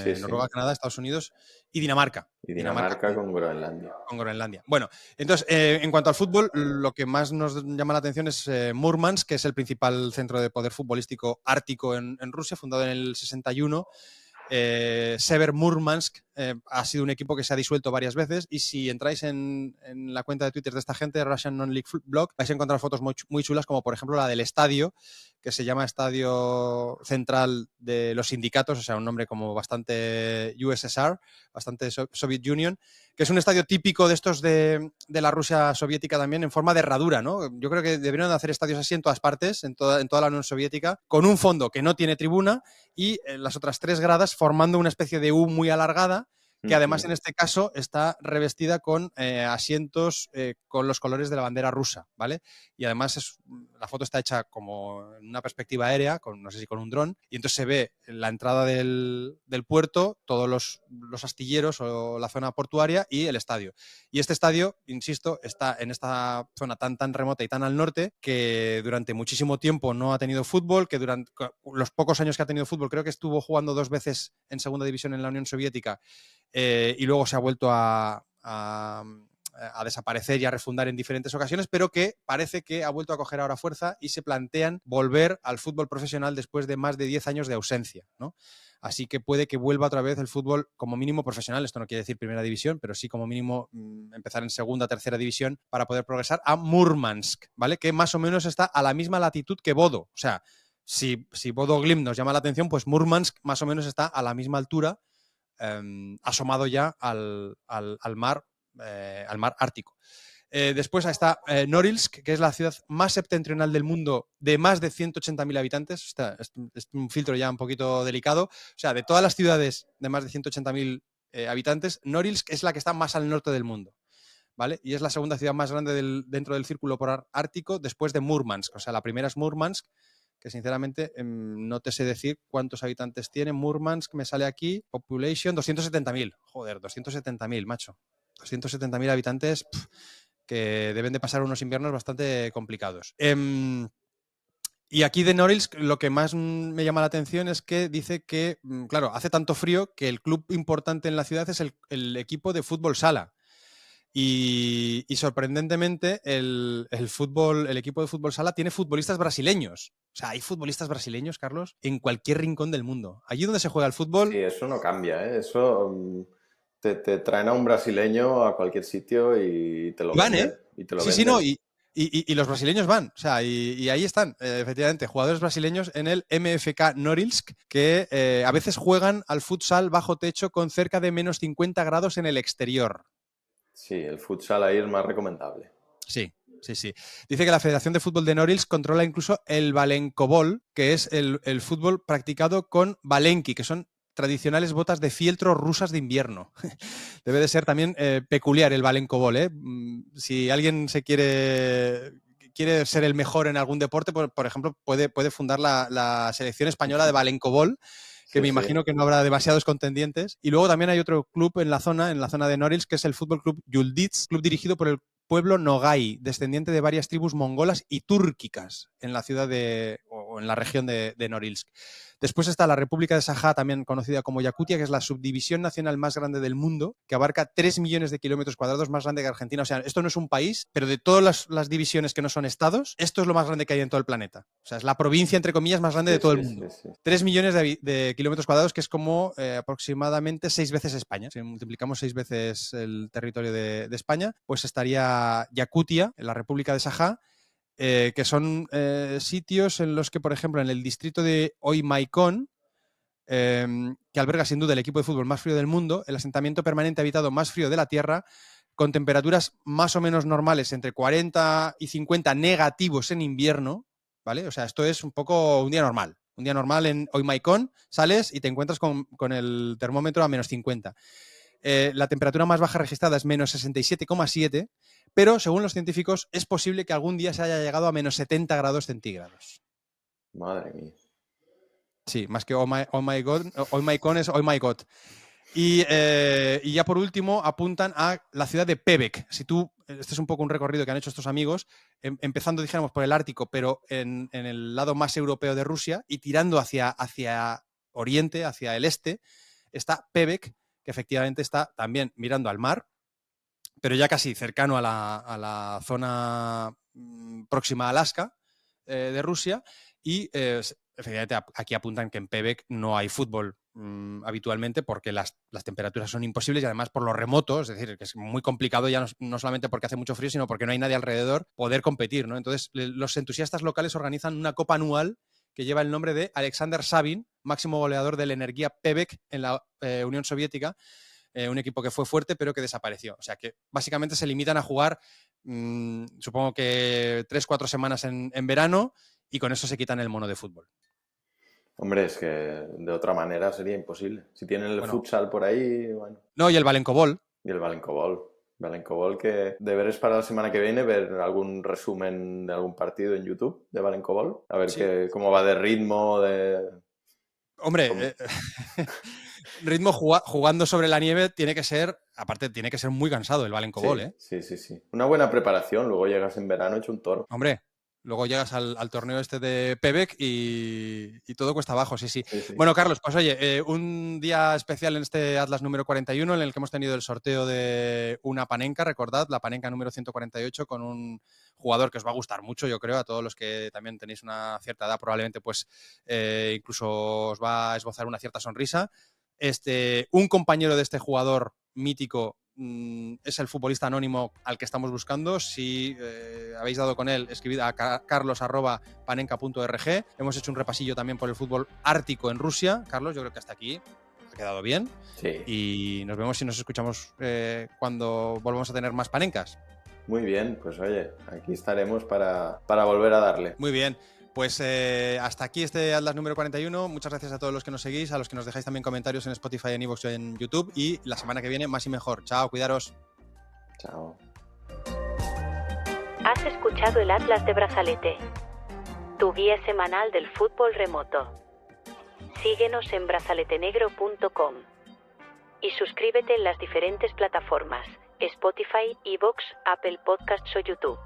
Sí, sí. Noruega, Canadá, Estados Unidos y Dinamarca. Y Dinamarca Dinamarca con Groenlandia. con Groenlandia. Bueno, entonces, en cuanto al fútbol, lo que más nos llama la atención es Murmansk, que es el principal centro de poder futbolístico ártico en Rusia, fundado en el 61. Sever Murmansk ha sido un equipo que se ha disuelto varias veces, y si entráis en la cuenta de Twitter de esta gente, Russian Non-League Blog, vais a encontrar fotos muy chulas, como por ejemplo la del estadio, que se llama Estadio Central de los Sindicatos, o sea, un nombre como bastante USSR, bastante Soviet Union, que es un estadio típico de estos de la Rusia soviética también, en forma de herradura, ¿no? Yo creo que deberían de hacer estadios así en todas partes, en toda la Unión Soviética, con un fondo que no tiene tribuna y las otras 3 gradas formando una especie de U muy alargada, que además en este caso está revestida con asientos con los colores de la bandera rusa, ¿vale? Y además la foto está hecha como en una perspectiva aérea, no sé si con un dron, y entonces se ve la entrada del puerto, todos los astilleros o la zona portuaria y el estadio. Y este estadio, insisto, está en esta zona tan remota y tan al norte, que durante muchísimo tiempo no ha tenido fútbol, que durante los pocos años que ha tenido fútbol, creo que estuvo jugando 2 veces en segunda división en la Unión Soviética, y luego se ha vuelto a desaparecer y a refundar en diferentes ocasiones, pero que parece que ha vuelto a coger ahora fuerza y se plantean volver al fútbol profesional después de más de 10 años de ausencia, ¿no? Así que puede que vuelva otra vez el fútbol como mínimo profesional, esto no quiere decir primera división, pero sí como mínimo empezar en segunda, tercera división para poder progresar a Murmansk, ¿vale? Que más o menos está a la misma latitud que Bodo. O sea, si Bodo Glimt nos llama la atención, pues Murmansk más o menos está a la misma altura, asomado ya al mar Ártico. Después está Norilsk, que es la ciudad más septentrional del mundo, de más de 180.000 habitantes. Es un filtro ya un poquito delicado. O sea, de todas las ciudades de más de 180.000 habitantes, Norilsk es la que está más al norte del mundo, ¿vale? Y es la segunda ciudad más grande dentro del círculo polar ártico, después de Murmansk. O sea, la primera es Murmansk, que sinceramente no te sé decir cuántos habitantes tiene. Murmansk me sale aquí, population 270.000. Joder, 270.000, macho. 270.000 habitantes, que deben de pasar unos inviernos bastante complicados. Y aquí de Norilsk lo que más me llama la atención es que dice que, claro, hace tanto frío que el club importante en la ciudad es el equipo de fútbol sala. Y sorprendentemente el equipo de fútbol sala tiene futbolistas brasileños. O sea, hay futbolistas brasileños, Carlos, en cualquier rincón del mundo. Allí donde se juega el fútbol... Sí, eso no cambia, ¿eh? Eso te traen a un brasileño a cualquier sitio y te lo Van, ¿eh? venden. Y te lo Sí, no, venden. y los brasileños van. O sea, y ahí están, efectivamente, jugadores brasileños en el MFK Norilsk, que a veces juegan al futsal bajo techo con cerca de menos 50 grados en el exterior. Sí, el futsal ahí es más recomendable. Sí. Dice que la Federación de Fútbol de Norilsk controla incluso el Balenkobol, que es el fútbol practicado con balenki, que son tradicionales botas de fieltro rusas de invierno. Debe de ser también peculiar el Balenkobol, ¿eh? Si alguien quiere ser el mejor en algún deporte, por ejemplo, puede fundar la selección española de Balenkobol, que Sí, me sí. imagino que no habrá demasiados contendientes. Y luego también hay otro club en la zona de Norilsk, que es el Fútbol Club Yıldız, club dirigido por el pueblo Nogay, descendiente de varias tribus mongolas y túrquicas en la ciudad o en la región de Norilsk. Después está la República de Sajá, también conocida como Yakutia, que es la subdivisión nacional más grande del mundo, que abarca 3 millones de kilómetros cuadrados, más grande que Argentina. O sea, esto no es un país, pero de todas las divisiones que no son estados, esto es lo más grande que hay en todo el planeta. O sea, es la provincia, entre comillas, más grande de todo el mundo. Sí. 3 millones de kilómetros cuadrados, que es como aproximadamente 6 veces España. Si multiplicamos 6 veces el territorio de España, pues estaría Yakutia, en la República de Sajá, que son sitios en los que, por ejemplo, en el distrito de Oymyakon, que alberga sin duda el equipo de fútbol más frío del mundo, el asentamiento permanente habitado más frío de la Tierra, con temperaturas más o menos normales, entre 40 y 50 negativos en invierno, ¿vale? O sea, esto es un poco un día normal. Un día normal en Oymyakon, sales y te encuentras con el termómetro a menos 50. La temperatura más baja registrada es menos 67,7, pero según los científicos es posible que algún día se haya llegado a menos 70 grados centígrados. Madre mía. Sí, más que oh my God, Oymyakon es oh my God. Y ya por último apuntan a la ciudad de Pevek. Este es un poco un recorrido que han hecho estos amigos, empezando, dijéramos, por el Ártico, pero en el lado más europeo de Rusia y tirando hacia oriente, hacia el este, está Pevek, que efectivamente está también mirando al mar, pero ya casi cercano a la zona próxima a Alaska de Rusia, y efectivamente aquí apuntan que en Pevek no hay fútbol habitualmente porque las temperaturas son imposibles y además por lo remoto, es decir, que es muy complicado ya no solamente porque hace mucho frío, sino porque no hay nadie alrededor poder competir, ¿no? Entonces, los entusiastas locales organizan una copa anual que lleva el nombre de Alexander Sabin, máximo goleador del Energia Pevek en la Unión Soviética, un equipo que fue fuerte pero que desapareció. O sea que básicamente se limitan a jugar, supongo que 3-4 semanas en verano, y con eso se quitan el mono de fútbol. Hombre, es que de otra manera sería imposible. Si tienen el futsal por ahí, bueno. No, y el Balencobol. Y el Balencobol. Balencobol, que deberes para la semana que viene ver algún resumen de algún partido en YouTube de Balencobol. A ver cómo va de ritmo, Hombre, ritmo jugando sobre la nieve tiene que ser muy cansado el Balencobol, Sí. Una buena preparación, luego llegas en verano hecho un toro. Hombre, luego llegas al torneo este de Pevek y todo cuesta abajo, sí. Bueno, Carlos, pues oye, un día especial en este Atlas número 41 en el que hemos tenido el sorteo de una Panenka, recordad, la Panenka número 148, con un jugador que os va a gustar mucho, yo creo, a todos los que también tenéis una cierta edad, probablemente pues incluso os va a esbozar una cierta sonrisa. Un compañero de este jugador mítico es el futbolista anónimo al que estamos buscando. Si habéis dado con él, escribid a carlos@panenka.org. Hemos hecho un repasillo también por el fútbol ártico en Rusia. Carlos, yo creo que hasta aquí ha quedado bien. Sí. Y nos vemos y nos escuchamos cuando volvamos a tener más panencas. Muy bien, pues oye, aquí estaremos para volver a darle. Muy bien. Pues hasta aquí este Atlas número 41. Muchas gracias a todos los que nos seguís, a los que nos dejáis también comentarios en Spotify, en iVoox y en YouTube. Y la semana que viene, más y mejor. Chao, cuidaros. Chao. Has escuchado el Atlas de Brazalete, tu guía semanal del fútbol remoto. Síguenos en brazaletenegro.com y suscríbete en las diferentes plataformas: Spotify, iVoox, Apple Podcasts o YouTube.